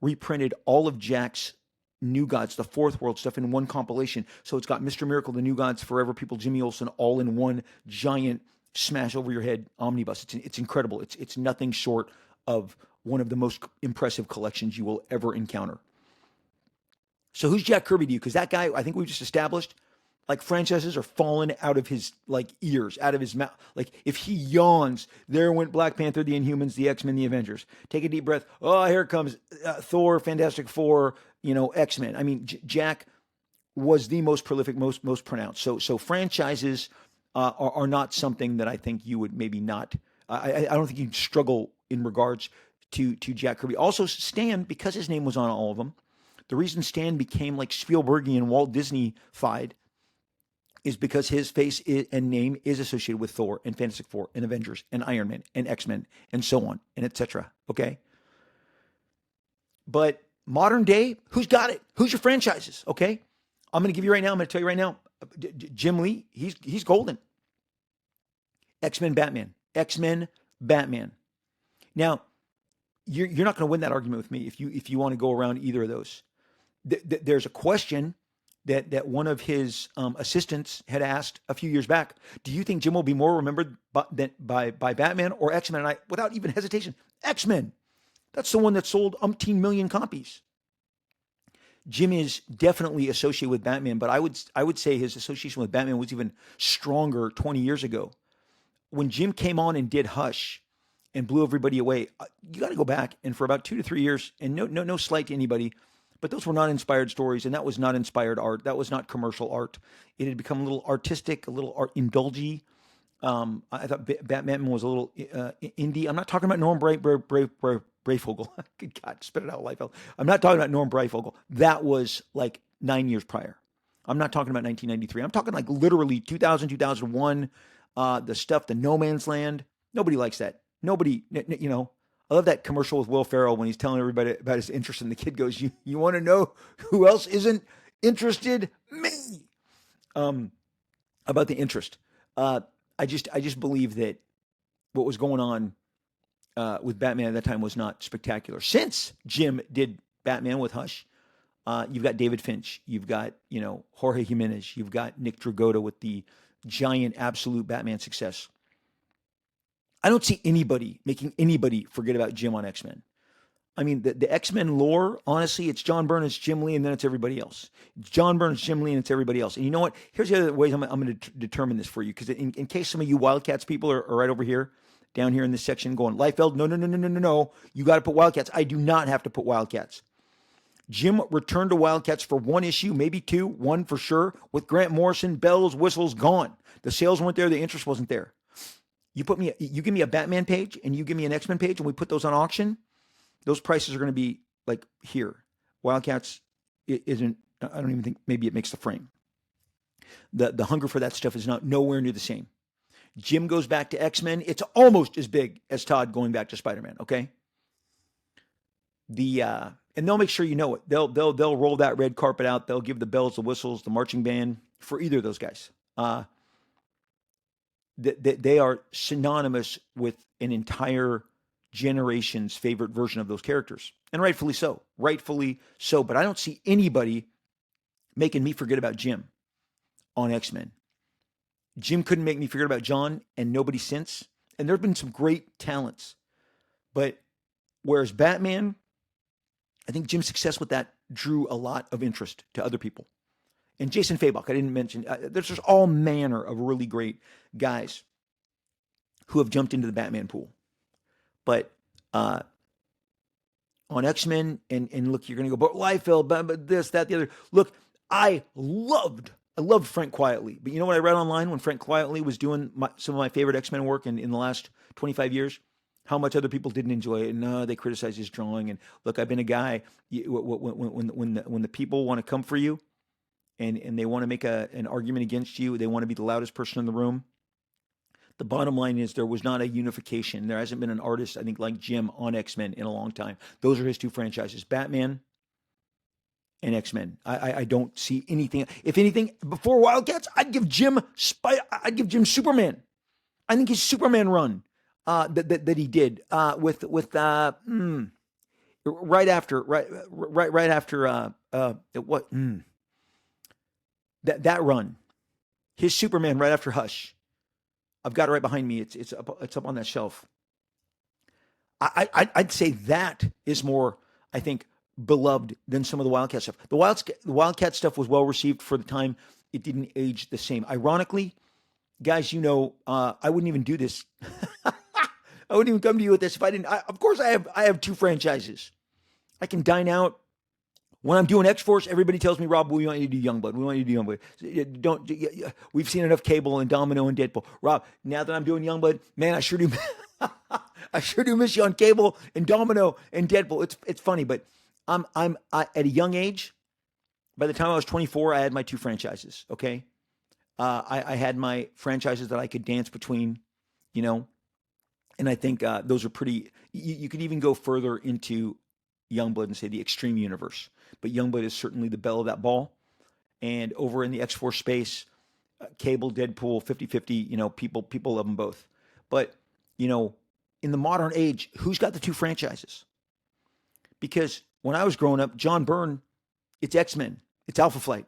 reprinted all of Jack's New Gods, the Fourth World stuff, in one compilation. So it's got Mr. Miracle, the New Gods, Forever People, Jimmy Olsen, all in one giant smash over your head omnibus. It's incredible. It's nothing short of one of the most impressive collections you will ever encounter. So who's Jack Kirby to you? Because that guy, I think we've just established, like, franchises are falling out of his ears, out of his mouth. Like, if he yawns, there went Black Panther, the Inhumans, the X-Men, the Avengers. Take a deep breath. Oh, here it comes. Thor, Fantastic Four, X-Men. I mean, Jack was the most prolific, most pronounced. So franchises are not something that I think you would maybe not. I don't think you'd struggle in regards to Jack Kirby. Also, Stan, because his name was on all of them, the reason Stan became like Spielbergian, Walt Disney-fied, is because his face and name is associated with Thor and Fantastic Four and Avengers and Iron Man and X-Men and so on and etc. Okay? But modern day, who's got it? Who's your franchises? Okay? I'm going to give you right now, I'm going to tell you right now, Jim Lee, he's golden. X-Men, Batman. X-Men, Batman. Now, you're not going to win that argument with me if you want to go around either of those. There's a question that one of his assistants had asked a few years back. Do you think Jim will be more remembered by Batman or X-Men? And I, without even hesitation, X-Men. That's the one that sold umpteen million copies. Jim is definitely associated with Batman, but I would say his association with Batman was even stronger 20 years ago. When Jim came on and did Hush and blew everybody away, you got to go back, and for about 2 to 3 years, and no slight to anybody, but those were not inspired stories, and that was not inspired art. That was not commercial art. It had become a little artistic, a little art indulgy. I thought Batman was a little indie. I'm not talking about Norm Brayfogle. Good God, spit it out, Liefeld. I'm not talking about Norm Brayfogle. That was like 9 years prior. I'm not talking about 1993. I'm talking like literally 2000, 2001, the stuff, the No Man's Land. Nobody likes that. Nobody, I love that commercial with Will Ferrell when he's telling everybody about his interest, and the kid goes, you want to know who else isn't interested? Me. About the interest. I just believe that what was going on with Batman at that time was not spectacular. Since Jim did Batman with Hush, you've got David Finch, you've got, Jorge Jimenez, you've got Nick Dragotta with the giant absolute Batman success. I don't see anybody making anybody forget about Jim on X-Men. I mean, the X-Men lore, honestly, it's John Byrne, it's Jim Lee, and then it's everybody else. It's John Byrne, it's Jim Lee, and it's everybody else. And you know what? Here's the other ways I'm going to determine this for you, because in case some of you Wildcats people are right over here, down here in this section, going, Liefeld, no, no, no, no, no, no, no. You got to put Wildcats. I do not have to put Wildcats. Jim returned to Wildcats for one issue, maybe two, one for sure, with Grant Morrison, bells, whistles, gone. The sales weren't there, the interest wasn't there. You give me a Batman page, and you give me an X-Men page, and we put those on auction. Those prices are going to be like here. Wildcats isn't. I don't even think maybe it makes the frame. The hunger for that stuff is not nowhere near the same. Jim goes back to X-Men. It's almost as big as Todd going back to Spider-Man. Okay. And they'll make sure you know it. They'll roll that red carpet out. They'll give the bells, the whistles, the marching band for either of those guys. They are synonymous with an entire generation's favorite version of those characters, and rightfully so. But I don't see anybody making me forget about Jim on X-Men. Jim couldn't make me forget about John, and nobody since. And there have been some great talents, but whereas Batman, I think Jim's success with that drew a lot of interest to other people. And Jason Fabok, I didn't mention. There's just all manner of really great guys who have jumped into the Batman pool. But on X-Men, and look, you're going to go, but Liefeld, but this, that, the other. Look, I loved Frank Quietly. But you know what I read online when Frank Quietly was doing some of my favorite X-Men work in the last 25 years? How much other people didn't enjoy it. And they criticize his drawing. And look, I've been a guy, when the people want to come for you and they want to make an argument against you, they want to be the loudest person in the room. The bottom line is there was not a unification. There hasn't been an artist, I think, like Jim on X-Men in a long time. Those are his two franchises, Batman and X-Men. I don't see anything. If anything, before Wildcats, I'd give Jim Superman. I think his Superman run that he did right after that run, his Superman right after Hush. I've got it right behind me. It's up on that shelf. I'd say that is more, I think, beloved than some of the Wildcat stuff. The Wildcat stuff was well received for the time. It didn't age the same. Ironically, guys, I wouldn't even do this. I wouldn't even come to you with this if I didn't. Of course, I have two franchises. I can dine out. When I'm doing X-Force, everybody tells me, Rob, we want you to do Youngblood. We want you to do Youngblood. We've seen enough Cable and Domino and Deadpool. Rob, now that I'm doing Youngblood, man, I sure do. I sure do miss you on Cable and Domino and Deadpool. It's funny, but I'm at a young age. By the time I was 24, I had my two franchises. Okay, I had my franchises that I could dance between, and I think those are pretty. You could even go further into Youngblood and say the Extreme Universe. But Youngblood is certainly the belle of that ball. And over in the X-Force space, Cable, Deadpool, 50-50, people love them both. But, in the modern age, who's got the two franchises? Because when I was growing up, John Byrne, it's X-Men, it's Alpha Flight,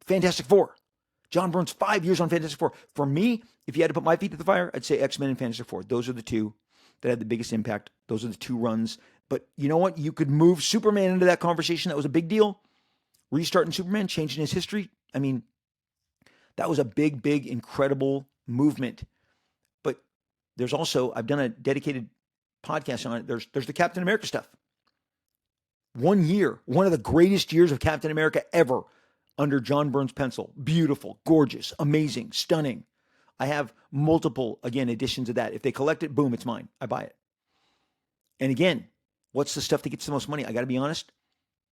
Fantastic Four. John Byrne's 5 years on Fantastic Four. For me, if you had to put my feet to the fire, I'd say X-Men and Fantastic Four. Those are the two that had the biggest impact. Those are the two runs. But you know what? You could move Superman into that conversation. That was a big deal. Restarting Superman, changing his history. I mean, that was a big, big, incredible movement. But there's also, I've done a dedicated podcast on it. There's the Captain America stuff. 1 year, one of the greatest years of Captain America ever under John Byrne's pencil. Beautiful, gorgeous, amazing, stunning. I have multiple, again, editions of that. If they collect it, boom, it's mine. I buy it. And again, what's the stuff that gets the most money? I got to be honest.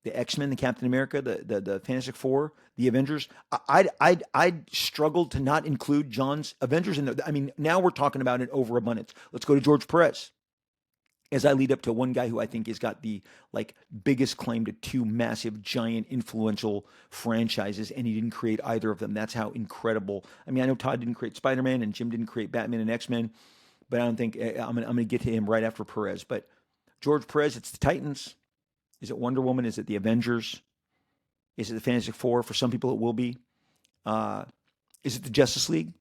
The X-Men, the Captain America, the Fantastic Four, the Avengers. I'd struggled to not include John's Avengers in there. I mean, now we're talking about an overabundance. Let's go to George Perez. As I lead up to one guy who I think has got the biggest claim to two massive, giant, influential franchises, and he didn't create either of them. That's how incredible. I mean, I know Todd didn't create Spider-Man, and Jim didn't create Batman and X-Men, but I don't think I'm going to get to him right after Perez. But George Perez, it's the Titans. Is it Wonder Woman? Is it the Avengers? Is it the Fantastic Four? For some people, it will be. Is it the Justice League?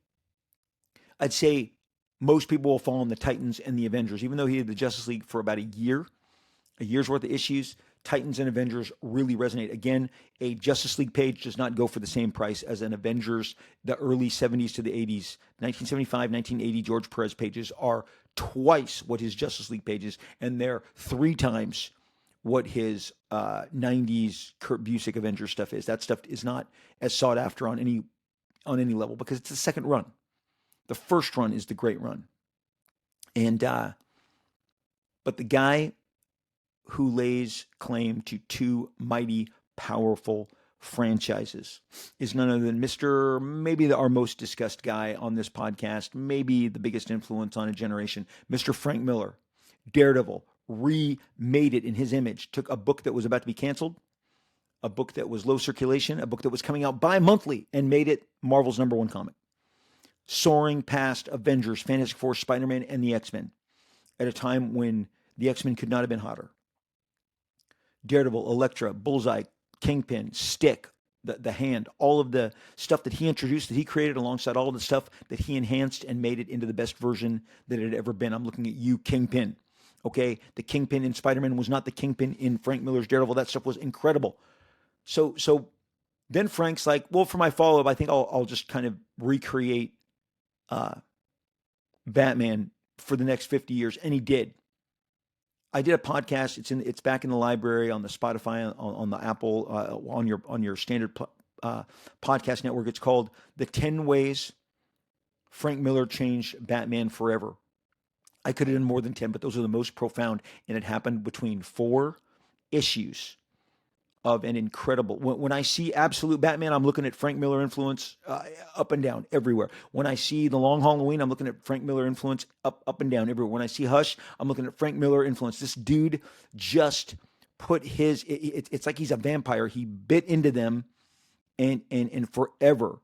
I'd say most people will fall on the Titans and the Avengers. Even though he had the Justice League for about a year, A year's worth of issues. Titans and Avengers really resonate. Again, a Justice League page does not go for the same price as an Avengers, the early 70s to the 80s. 1975, 1980 George Perez pages are twice what his Justice League pages, and they're 3 times what his 90s Kurt Busiek Avengers stuff is. That stuff is not as sought after on any level because it's the second run. The first run is the great run. And but the guy who lays claim to 2 mighty, powerful franchises is none other than Mr. maybe our most discussed guy on this podcast, maybe the biggest influence on a generation, Mr. Frank Miller. Daredevil remade it in his image, took a book that was about to be canceled, a book that was low circulation, a book that was coming out bi-monthly, and made it Marvel's #1 comic. Soaring past Avengers, Fantastic Four, Spider-Man, and the X-Men at a time when the X-Men could not have been hotter. Daredevil, Elektra, Bullseye, Kingpin, Stick, the Hand, all of the stuff that he introduced, that he created alongside all of the stuff that he enhanced and made it into the best version that it had ever been. I'm looking at you, Kingpin. Okay, the Kingpin in Spider-Man was not the Kingpin in Frank Miller's Daredevil. That stuff was incredible. So then Frank's like, well, for my follow-up, I think I'll just kind of recreate Batman for the next 50 years, and he did. I did a podcast. It's back in the library on the Spotify, on the Apple, on your standard podcast network. It's called "The 10 Ways Frank Miller Changed Batman Forever." I could have done more than 10, but those are the most profound, and it happened between 4 issues of an incredible. When I see Absolute Batman, I'm looking at Frank Miller influence up and down everywhere. When I see The Long Halloween, I'm looking at Frank Miller influence up and down everywhere. When I see Hush, I'm looking at Frank Miller influence. This dude just put his. It's like he's a vampire. He bit into them, and forever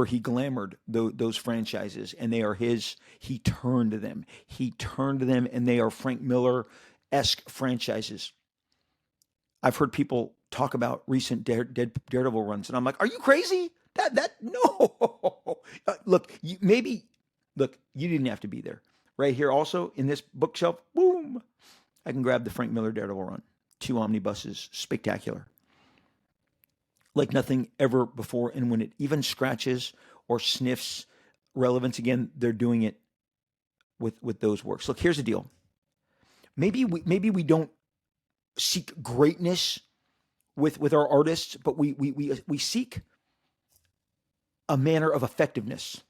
he glamored those franchises, and they are his. He turned them, and they are Frank Miller-esque franchises. I've heard people talk about recent Daredevil runs, and I'm like, "Are you crazy? That no." Look, you didn't have to be there. Right here, also in this bookshelf, boom, I can grab the Frank Miller Daredevil run. 2 omnibuses, spectacular, like nothing ever before. And when it even scratches or sniffs relevance again, they're doing it with those works. Look, here's the deal. Maybe we don't seek greatness with our artists, but we seek a manner of effectiveness,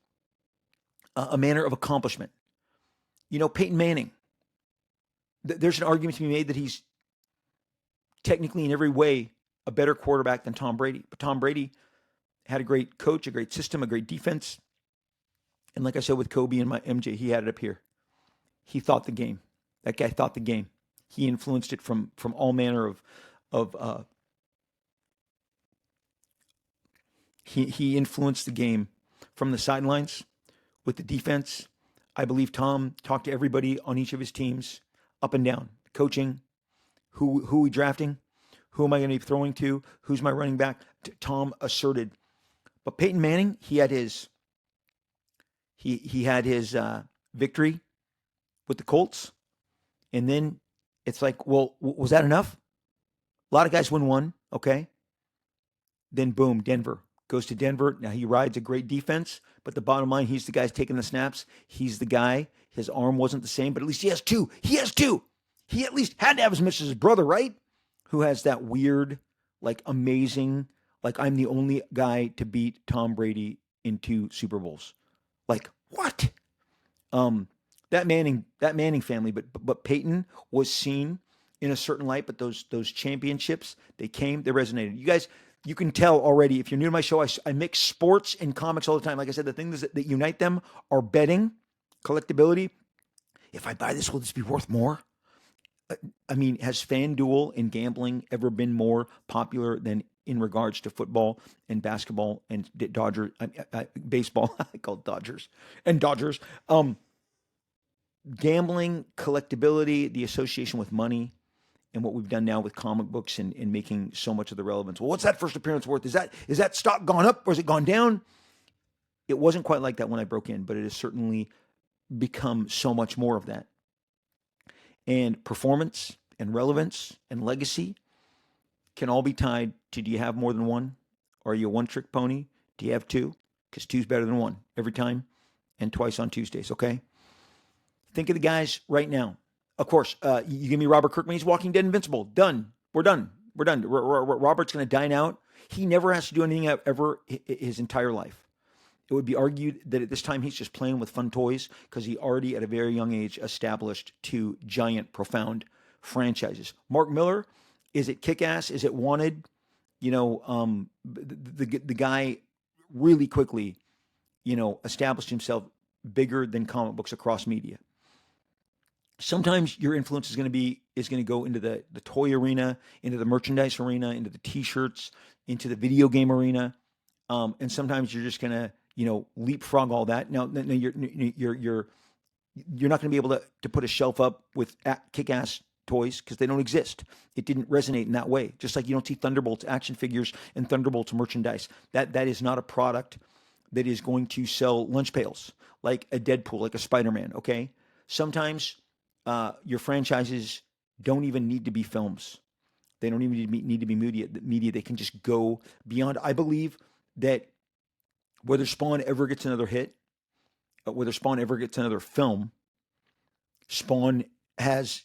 a manner of accomplishment. You know, Peyton Manning, there's an argument to be made that he's technically in every way a better quarterback than Tom Brady. But Tom Brady had a great coach, a great system, a great defense. And like I said with Kobe and my MJ, he had it up here. He thought the game. That guy thought the game. He influenced it from all manner of he influenced the game from the sidelines with the defense. I believe Tom talked to everybody on each of his teams, up and down, coaching, who we drafting, who am I going to be throwing to, who's my running back. Tom asserted, but Peyton Manning, he had his victory with the Colts, and then it's like, well, was that enough? A lot of guys win one, okay? Then boom, Denver. Goes to Denver. Now he rides a great defense, but the bottom line, he's the guy taking the snaps. He's the guy. His arm wasn't the same, but at least he has 2. He has 2. He at least had to have as much as his brother, right? Who has that weird, like amazing, like I'm the only guy to beat Tom Brady in 2 Super Bowls. Like what? That Manning family, but Peyton was seen in a certain light. But those championships, they resonated. You guys, you can tell already if you're new to my show. I mix sports and comics all the time. Like I said, the things that unite them are betting, collectability. If I buy this, will this be worth more? I mean, has FanDuel and gambling ever been more popular than in regards to football and basketball and Dodgers, baseball? I call it Dodgers and Dodgers. Gambling, collectability, the association with money, and what we've done now with comic books and making so much of the relevance. Well, what's that first appearance worth? Is that stock gone up or has it gone down? It wasn't quite like that when I broke in, but it has certainly become so much more of that. And performance and relevance and legacy can all be tied to, do you have more than one? Or are you a one-trick pony? Do you have two? Because two's better than one every time, and twice on Tuesdays, okay? Think of the guys right now. Of course, you give me Robert Kirkman, he's Walking Dead Invincible. Done. We're done. We're done. Robert's going to dine out. He never has to do anything ever his entire life. It would be argued that at this time he's just playing with fun toys because he already at a very young age established two giant, profound franchises. Mark Miller, is it Kick-Ass? Is it Wanted? The guy really quickly, established himself bigger than comic books across media. Sometimes your influence is going to go into the toy arena, into the merchandise arena, into the T-shirts, into the video game arena, and sometimes you're just going to leapfrog all that. Now you're not going to be able to put a shelf up with Kick-Ass toys because they don't exist. It didn't resonate in that way. Just like you don't see Thunderbolts action figures and Thunderbolts merchandise. That is not a product that is going to sell lunch pails like a Deadpool, like a Spider-Man. Okay, sometimes your franchises don't even need to be films. They don't even need to be media. They can just go beyond. I believe that whether Spawn ever gets another hit, whether Spawn ever gets another film, Spawn has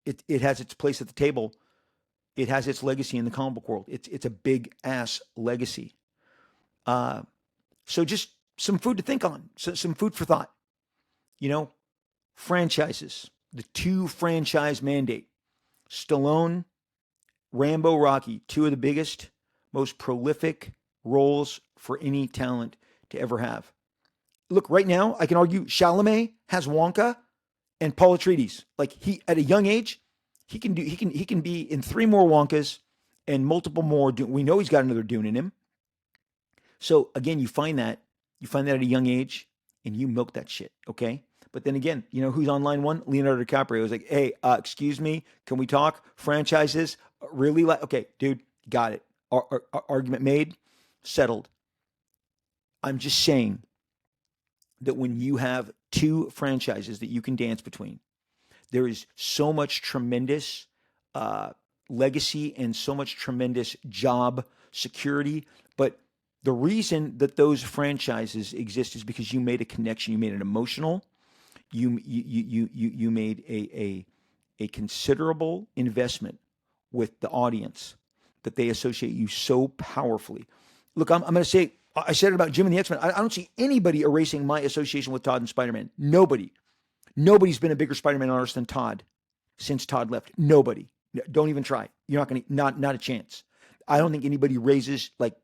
it has its place at the table. It has its legacy in the comic book world. It's a big ass legacy. So just some food to think on. So some food for thought. Franchises. The two franchise mandate. Stallone, Rambo, Rocky. Two of the biggest, most prolific roles for any talent to ever have. Look, right now, I can argue Chalamet has Wonka and Paul Atreides. Like he, at a young age, he can be in 3 more Wonkas and multiple more. We know he's got another Dune in him. So again, you find that at a young age, and you milk that shit, okay? But then again, who's on line one? Leonardo DiCaprio was like, "Hey, excuse me, can we talk franchises? Really? Okay, dude, got it. Argument made, settled." I'm just saying that when you have two franchises that you can dance between, there is so much tremendous legacy and so much tremendous job security. But the reason that those franchises exist is because you made a connection. You made an emotional. You made a considerable investment with the audience that they associate you so powerfully. Look, I'm going to say, I said it about Jim and the X-Men. I don't see anybody erasing my association with Todd and Spider-Man. Nobody. Nobody's been a bigger Spider-Man artist than Todd since Todd left. Nobody. Don't even try. You're not going to, not a chance. I don't think anybody raises, like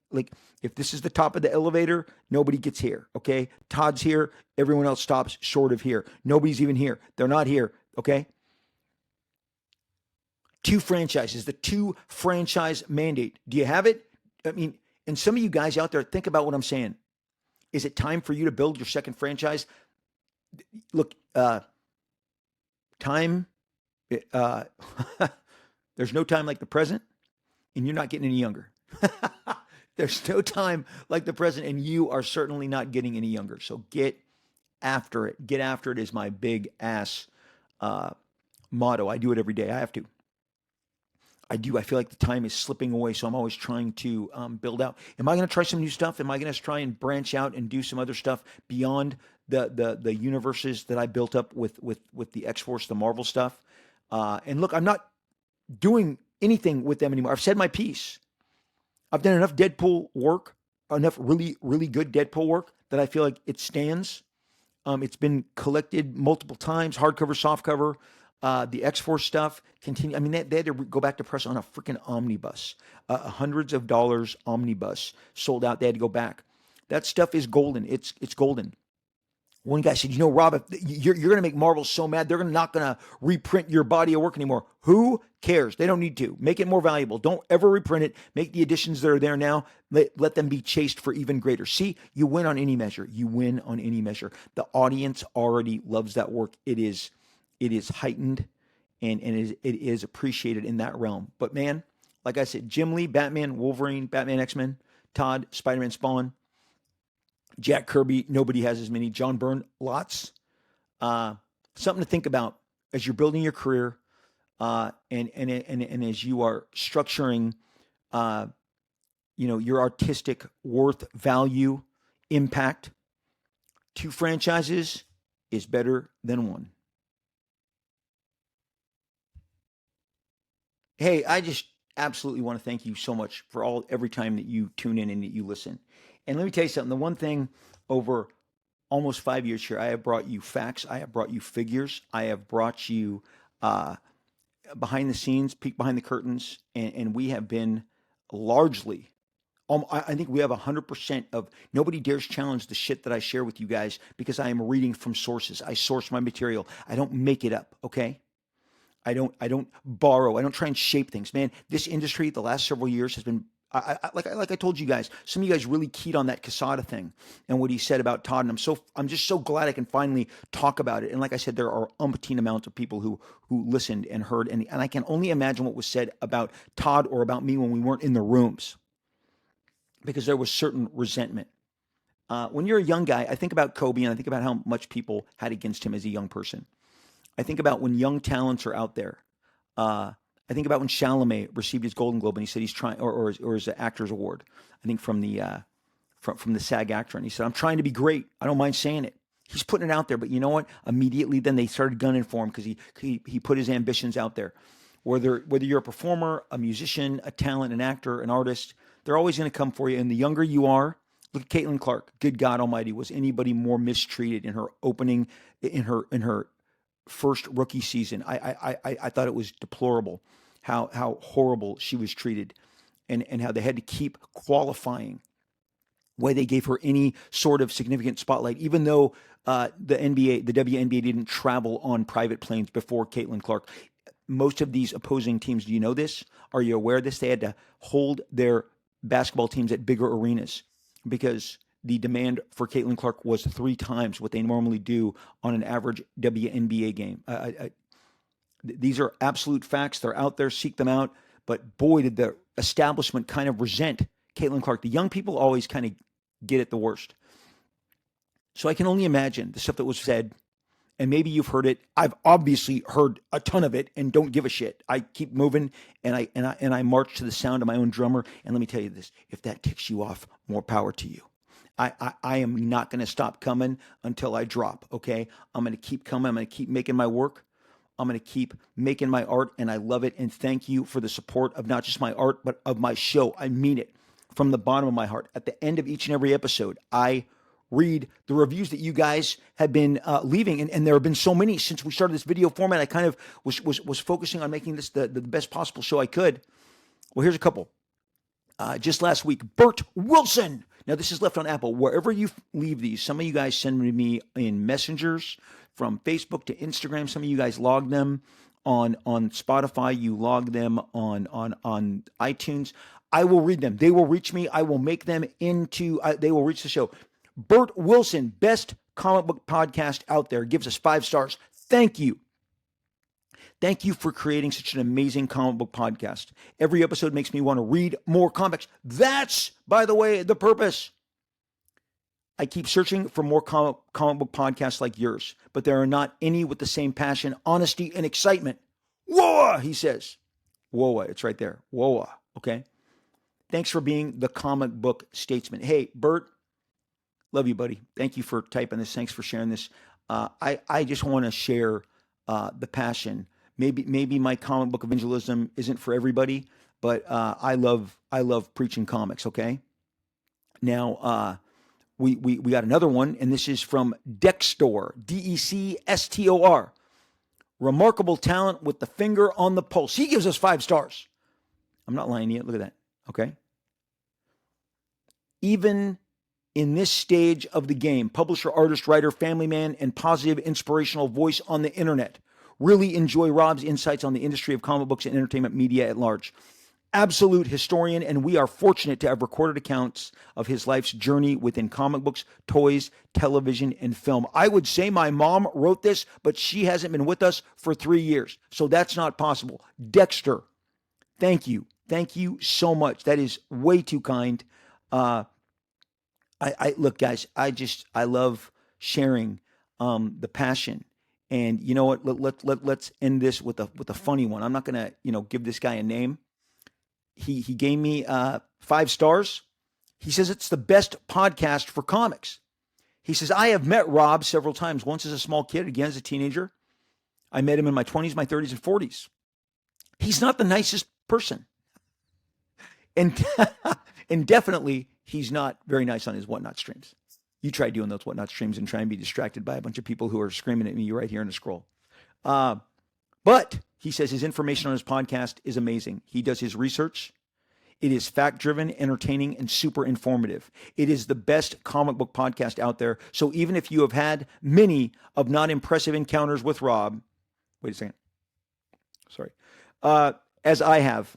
if this is the top of the elevator, nobody gets here, okay? Todd's here. Everyone else stops short of here. Nobody's even here. They're not here, okay? Two franchises, the two franchise mandate. Do you have it? I mean, and some of you guys out there, think about what I'm saying. Is it time for you to build your second franchise? Look, time, there's no time like the present, and you're not getting any younger. There's no time like the present, and you are certainly not getting any younger. So get after it. Get after it is my big ass motto. I do it every day. I have to. I do. I feel like the time is slipping away, so I'm always trying to build out. Am I going to try some new stuff? Am I going to try and branch out and do some other stuff beyond the universes that I built up with the X-Force, the Marvel stuff? And look, I'm not doing anything with them anymore. I've said my piece. I've done enough Deadpool work, enough really, really good Deadpool work that I feel like it stands. It's been collected multiple times, hardcover, softcover. The X-Force stuff continue. I mean, they had to go back to press on a freaking omnibus, hundreds of dollars omnibus sold out. They had to go back. That stuff is golden. It's golden. One guy said, Rob, if you're going to make Marvel so mad, they're not going to reprint your body of work anymore. Who cares? They don't need to. Make it more valuable. Don't ever reprint it. Make the editions that are there now. Let them be chased for even greater. See, you win on any measure. You win on any measure. The audience already loves that work. It is heightened and it is appreciated in that realm. But man, like I said, Jim Lee, Batman, Wolverine, Batman, X-Men, Todd, Spider-Man, Spawn, Jack Kirby, nobody has as many. John Byrne, lots. Something to think about as you're building your career, and as you are structuring, uh, your artistic worth, value, impact, two franchises is better than one. Hey, I just absolutely want to thank you so much for every time that you tune in and that you listen. And let me tell you something. The one thing over almost 5 years here, I have brought you facts. I have brought you figures. I have brought you uh, behind the scenes, peek behind the curtains, and we have been largely. I think we have 100% of nobody dares challenge the shit that I share with you guys because I am reading from sources. I source my material. I don't make it up. Okay. I don't borrow. I don't try and shape things, man. This industry, the last several years, has been like I told you guys. Some of you guys really keyed on that Casada thing and what he said about Todd, and I'm just so glad I can finally talk about it. And like I said, there are umpteen amounts of people who listened and heard, and I can only imagine what was said about Todd or about me when we weren't in the rooms because there was certain resentment. When you're a young guy, I think about Kobe and I think about how much people had against him as a young person. I think about when young talents are out there. Uh, I think about when Chalamet received his Golden Globe and he said he's trying, or his Actors Award. I think from the SAG actor, and he said, "I'm trying to be great. I don't mind saying it." He's putting it out there, but you know what? Immediately, then they started gunning for him because he put his ambitions out there. Whether you're a performer, a musician, a talent, an actor, an artist, they're always going to come for you. And the younger you are, look at Caitlin Clark. Good God Almighty, was anybody more mistreated in her opening, in her first rookie season? I thought it was deplorable how horrible she was treated, and how they had to keep qualifying why they gave her any sort of significant spotlight, even though the WNBA didn't travel on private planes before Caitlin Clark. Most of these opposing teams, do you know this? Are you aware of this? They had to hold their basketball teams at bigger arenas because the demand for Caitlin Clark was 3 times what they normally do on an average WNBA game. These are absolute facts. They're out there. Seek them out. But boy, did the establishment kind of resent Caitlin Clark. The young people always kind of get it the worst. So I can only imagine the stuff that was said, and maybe you've heard it. I've obviously heard a ton of it and don't give a shit. I keep moving, and I march to the sound of my own drummer. And let me tell you this: if that ticks you off, more power to you. I am not going to stop coming until I drop. Okay, I'm going to keep coming. I'm going to keep making my work. I'm going to keep making my art, and I love it. And thank you for the support of not just my art, but of my show. I mean it from the bottom of my heart. At the end of each and every episode, I read the reviews that you guys have been leaving, and there have been so many since we started this video format. I kind of was focusing on making this the best possible show I could. Well, here's a couple. Just last week, Bert Wilson. Now, this is left on Apple. Wherever you leave these, some of you guys send me in messengers from Facebook to Instagram. Some of you guys log them on Spotify. You log them on iTunes. I will read them. They will reach me. I will make them into, they will reach the show. Bert Wilson, best comic book podcast out there, gives us 5 stars. Thank you. Thank you for creating such an amazing comic book podcast. Every episode makes me want to read more comics. That's, by the way, the purpose. I keep searching for more comic book podcasts like yours, but there are not any with the same passion, honesty, and excitement. Whoa, he says. Whoa, it's right there. Whoa, okay? Thanks for being the comic book statesman. Hey, Bert, love you, buddy. Thank you for typing this. Thanks for sharing this. I just want to share the passion. Maybe my comic book evangelism isn't for everybody, but I love preaching comics. Okay. Now we got another one, and this is from Dextor, Decstor. Remarkable talent with the finger on the pulse. He gives us 5 stars. I'm not lying to you. Look at that. Okay. Even in this stage of the game, publisher, artist, writer, family man, and positive, inspirational voice on the internet. Really enjoy Rob's insights on the industry of comic books and entertainment media at large. Absolute historian, and we are fortunate to have recorded accounts of his life's journey within comic books, toys, television, and film. I would say my mom wrote this, but she hasn't been with us for 3 years, so that's not possible. Dexter, thank you. Thank you so much. That is way too kind. I look, guys, I love sharing the passion And you know what? Let's end this with a funny one. I'm not gonna give this guy a name. He gave me 5 stars. He says it's the best podcast for comics. He says I have met Rob several times. Once as a small kid, again as a teenager. I met him in my 20s, my 30s, and 40s. He's not the nicest person, and and definitely he's not very nice on his Whatnot streams. You try doing those Whatnot streams and try and be distracted by a bunch of people who are screaming at me right here in the scroll. But he says his information on his podcast is amazing. He does his research. It is fact-driven, entertaining, and super informative. It is the best comic book podcast out there. So even if you have had many of not impressive encounters with Rob, wait a second. Sorry. As I have,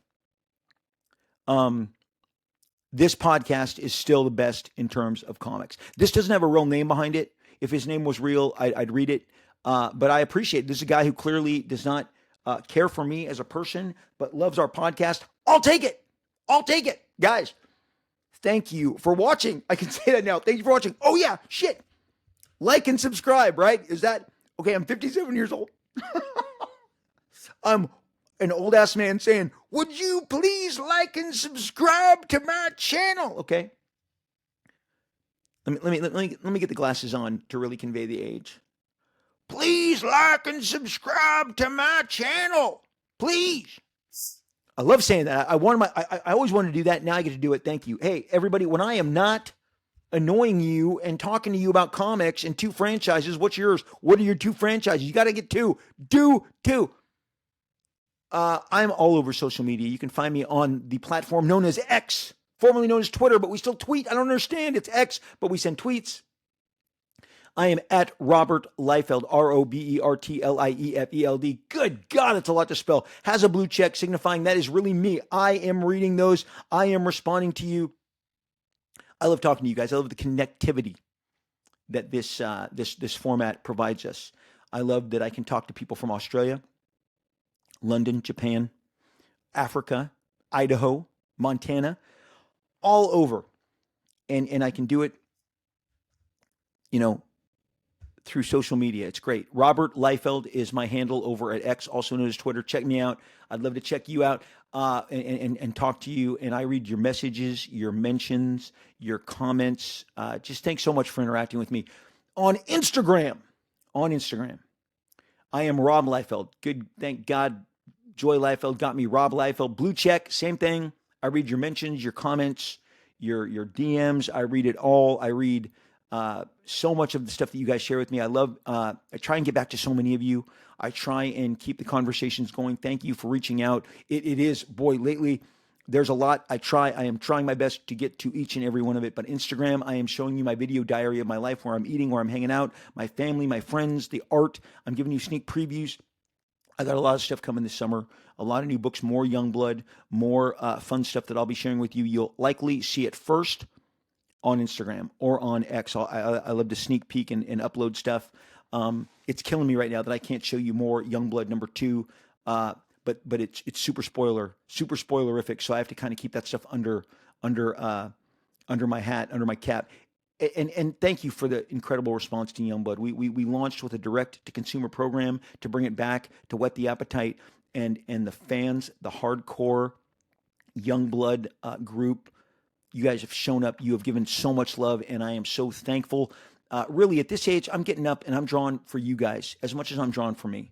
this podcast is still the best in terms of comics. This doesn't have a real name behind it. If his name was real, I'd read it. But I appreciate it. This is a guy who clearly does not care for me as a person, but loves our podcast. I'll take it. I'll take it. Guys, thank you for watching. I can say that now. Thank you for watching. Oh, yeah. Shit. Like and subscribe, right? Is that okay? I'm 57 years old. I'm an old ass man saying, would you please like and subscribe to my channel? Okay. Let me get the glasses on to really convey the age. Please like and subscribe to my channel. Please. I love saying that. I always wanted to do that. Now I get to do it. Thank you. Hey, everybody, when I am not annoying you and talking to you about comics and 2 franchises, what's yours? What are your 2 franchises? You got to get 2. Do 2. I'm all over social media. You can find me on the platform known as X, formerly known as Twitter, but we still tweet. I don't understand. It's X, but we send tweets. I am at Robert Liefeld, RobertLiefeld. Good God, it's a lot to spell. Has a blue check signifying that is really me. I am reading those. I am responding to you. I love talking to you guys. I love the connectivity that this format provides us. I love that I can talk to people from Australia, London, Japan, Africa, Idaho, Montana, all over. And I can do it, through social media. It's great. Robert Liefeld is my handle over at X, also known as Twitter. Check me out. I'd love to check you out and talk to you. And I read your messages, your mentions, your comments. Just thanks so much for interacting with me. On Instagram, I am Rob Liefeld. Good, thank God. Joy Liefeld got me. Rob Liefeld, blue check, same thing. I read your mentions, your comments, your DMs. I read it all. I read so much of the stuff that you guys share with me. I try and get back to so many of you. I try and keep the conversations going. Thank you for reaching out. It is, boy, lately there's a lot. I am trying my best to get to each and every one of it. But Instagram, I am showing you my video diary of my life, where I'm eating, where I'm hanging out, my family, my friends, the art. I'm giving you sneak previews. I got a lot of stuff coming this summer, a lot of new books, more Youngblood, more fun stuff that I'll be sharing with you. You'll likely see it first on Instagram or on X. I love to sneak peek and upload stuff. It's killing me right now that I can't show you more Youngblood #2, but it's super spoilerific. So I have to kind of keep that stuff under my hat, under my cap. And thank you for the incredible response to Youngblood. We launched with a direct to consumer program to bring it back, to whet the appetite, and the fans, the hardcore Youngblood group. You guys have shown up. You have given so much love, and I am so thankful. Really, at this age, I'm getting up, and I'm drawn for you guys as much as I'm drawn for me.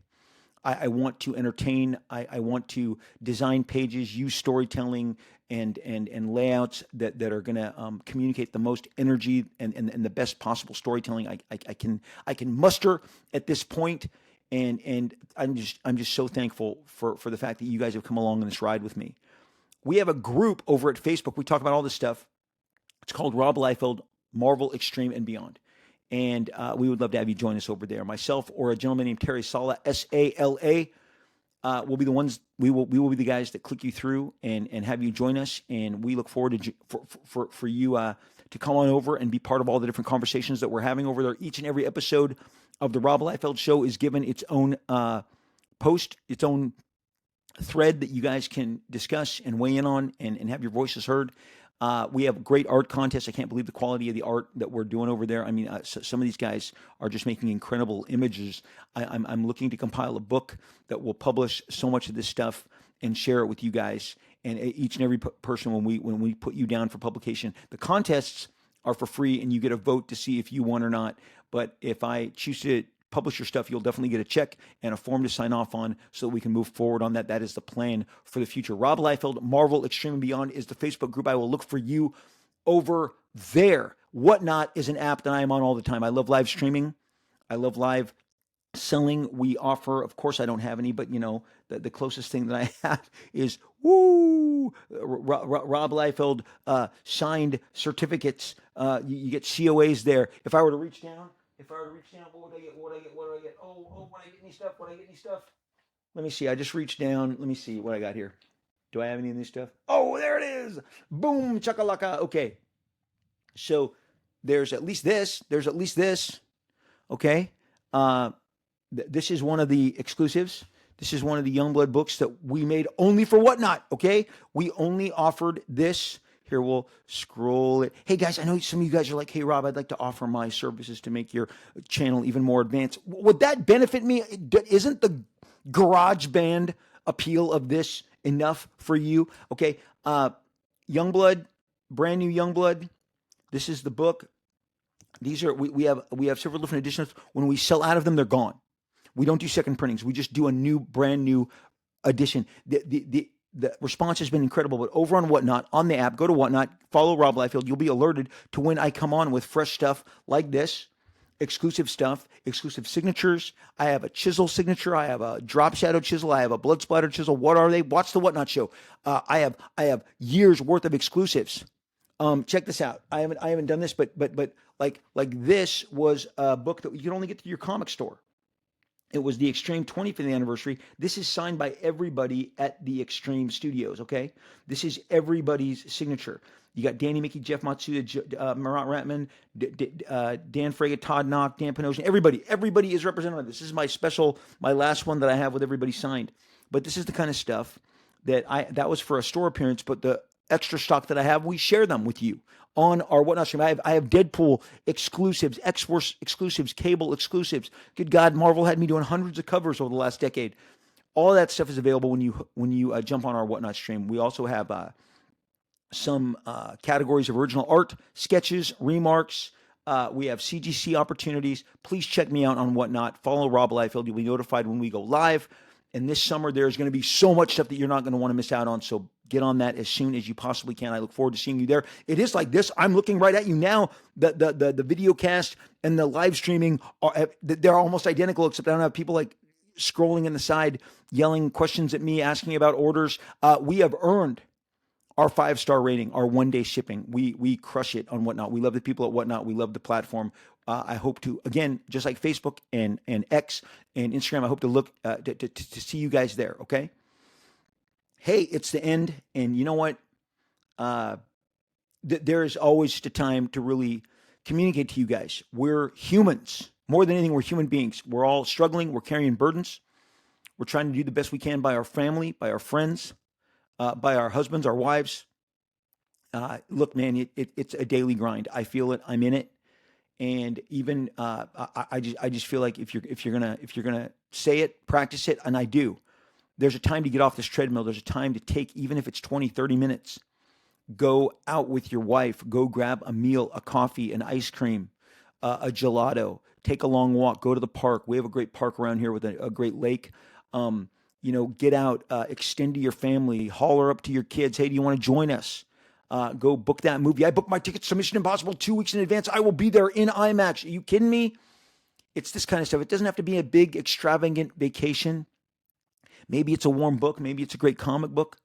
I want to entertain. I want to design pages, use storytelling and layouts that are going to communicate the most energy and the best possible storytelling I can muster at this point. And I'm just so thankful for the fact that you guys have come along on this ride with me. We have a group over at Facebook. We talk about all this stuff. It's called Rob Liefeld, Marvel Extreme and Beyond. And we would love to have you join us over there. Myself or a gentleman named Terry Sala, Sala, will be the ones. We will be the guys that click you through and have you join us. And we look forward to for you to come on over and be part of all the different conversations that we're having over there. Each and every episode of the Rob Liefeld Show is given its own post, its own thread that you guys can discuss and weigh in on and have your voices heard. We have great art contests. I can't believe the quality of the art that we're doing over there. I mean, some of these guys are just making incredible images. I'm looking to compile a book that will publish so much of this stuff and share it with you guys and each and every person when we put you down for publication. The contests are for free, and you get a vote to see if you won or not. But if I choose to publish your stuff, you'll definitely get a check and a form to sign off on so that we can move forward on that. That is the plan for the future. Rob Liefeld, Marvel Extreme and Beyond is the Facebook group. I will look for you over there. Whatnot is an app that I am on all the time. I love live streaming. I love live selling. We offer, of course, I don't have any, but the closest thing that I have is Rob Liefeld signed certificates. You get COAs there. If I were to reach down, what would I get? What do I get? Oh, would I get any stuff? Let me see. I just reached down. Let me see what I got here. Do I have any of this stuff? Oh, there it is. Boom, chakalaka. Okay. So there's at least this. Okay. This is one of the exclusives. This is one of the Youngblood books that we made only for Whatnot. Okay. We only offered this. Here, we'll scroll it. Hey, guys, I know some of you guys are like, hey, Rob, I'd like to offer my services to make your channel even more advanced. Would that benefit me? Isn't the garage band appeal of this enough for you? Okay, Youngblood, brand new Youngblood. This is the book. These are, we have several different editions. When we sell out of them, they're gone. We don't do second printings. We just do a brand new edition. The response has been incredible, but over on Whatnot, on the app, go to Whatnot, follow Rob Liefeld. You'll be alerted to when I come on with fresh stuff like this, exclusive stuff, exclusive signatures. I have a chisel signature. I have a drop shadow chisel. I have a blood splatter chisel. What are they? Watch the Whatnot show. I have years worth of exclusives. Check this out. I haven't done this, but like this was a book that you can only get to your comic store. It was the Extreme 25th anniversary. This is signed by everybody at the Extreme Studios, okay? This is everybody's signature. You got Danny Mickey, Jeff Matsuda, Marat Ratman, Dan Fraga, Todd Knock, Dan Panosian. Everybody is represented on this. This is my last one that I have with everybody signed. But this is the kind of stuff that was for a store appearance, but the extra stock that I have, we share them with you on our Whatnot stream. I have Deadpool exclusives, X-Force exclusives, Cable exclusives. Good God, Marvel had me doing hundreds of covers over the last decade. All of that stuff is available when you jump on our Whatnot stream. We also have some categories of original art, sketches, remarks. We have CGC opportunities. Please check me out on Whatnot. Follow Rob Liefeld. You'll be notified when we go live. And this summer, there's going to be so much stuff that you're not going to want to miss out on. So get on that as soon as you possibly can. I look forward to seeing you there. It is like this. I'm looking right at you now. The video cast and the live streaming they're almost identical, except I don't have people like scrolling in the side, yelling questions at me, asking about orders. We have earned our 5-star rating, our 1-day shipping. We crush it on Whatnot. We love the people at Whatnot. We love the platform. I hope to, again, just like Facebook and X and Instagram, I hope to look to see you guys there, okay? Hey, it's the end, and you know what? There is always the time to really communicate to you guys. We're humans. More than anything, we're human beings. We're all struggling. We're carrying burdens. We're trying to do the best we can by our family, by our friends, by our husbands, our wives. Look, man, it's a daily grind. I feel it. I'm in it. And even I just feel like if you're gonna say it, practice it, and I do. There's a time to get off this treadmill. There's a time to take, even if it's 20, 30 minutes, go out with your wife, go grab a meal, a coffee, an ice cream, a gelato, take a long walk, go to the park. We have a great park around here with a great lake. Get out, extend to your family, holler up to your kids. Hey, do you want to join us? Go book that movie. I booked my tickets to Mission Impossible 2 weeks in advance. I will be there in IMAX. Are you kidding me? It's this kind of stuff. It doesn't have to be a big, extravagant vacation. Maybe it's a warm book. Maybe it's a great comic book.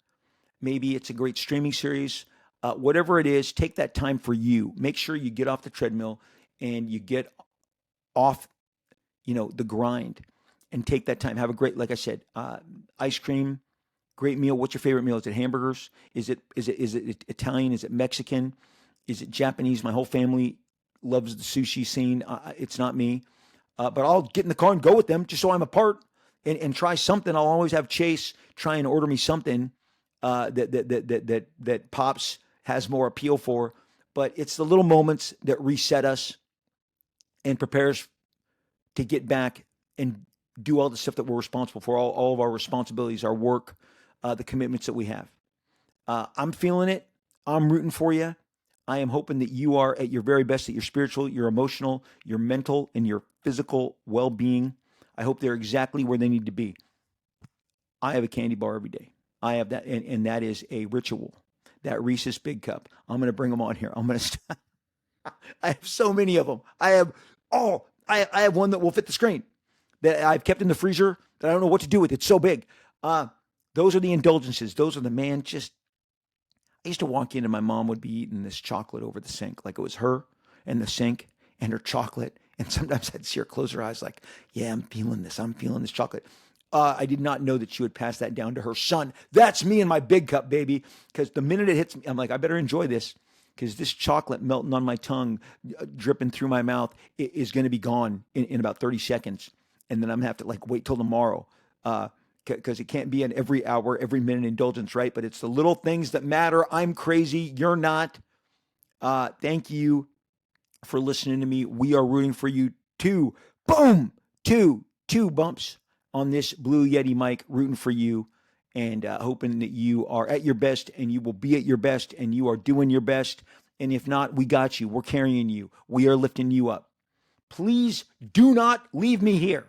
Maybe it's a great streaming series. Whatever it is, take that time for you. Make sure you get off the treadmill and you get off, the grind, and take that time. Have a great, like I said, ice cream, great meal. What's your favorite meal? Is it hamburgers? Is it Italian? Is it Mexican? Is it Japanese? My whole family loves the sushi scene. It's not me, but I'll get in the car and go with them just so I'm a part and try something. I'll always have Chase try and order me something that pops has more appeal for. But it's the little moments that reset us and prepare us to get back and do all the stuff that we're responsible for, all of our responsibilities, our work, the commitments that we have. I'm feeling it. I'm rooting for you. I am hoping that you are at your very best, that your spiritual, your emotional, your mental, and your physical well-being. I hope they're exactly where they need to be. I have a candy bar every day. I have that, and that is a ritual. That Reese's Big Cup. I'm going to bring them on here. I'm going to. I have so many of them. I have one that will fit the screen that I've kept in the freezer that I don't know what to do with. It's so big. Those are the indulgences. Those are the man. Just I used to walk in and my mom would be eating this chocolate over the sink, like it was her and the sink and her chocolate. And sometimes I'd see her close her eyes, like, "Yeah, I'm feeling this. I'm feeling this chocolate." I did not know that she would pass that down to her son. That's me and my big cup, baby. Because the minute it hits me, I'm like, I better enjoy this. Because this chocolate melting on my tongue, dripping through my mouth, is going to be gone in about 30 seconds. And then I'm going to have to like wait till tomorrow. Because it can't be an every hour, every minute indulgence, right? But it's the little things that matter. I'm crazy. You're not. Thank you for listening to me. We are rooting for you too. Boom! Two bumps on this Blue Yeti mic, rooting for you and hoping that you are at your best and you will be at your best and you are doing your best. And if not, we got you. We're carrying you. We are lifting you up. Please do not leave me here.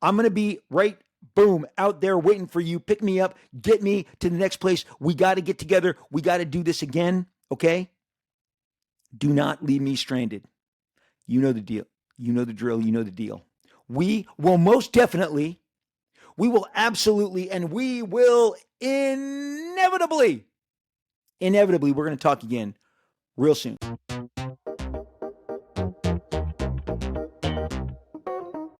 I'm going to be right, boom, out there waiting for you. Pick me up. Get me to the next place. We got to get together. We got to do this again, okay? Do not leave me stranded. You know the deal. You know the drill. You know the deal. We will most definitely, we will absolutely, and we will inevitably, we're going to talk again real soon.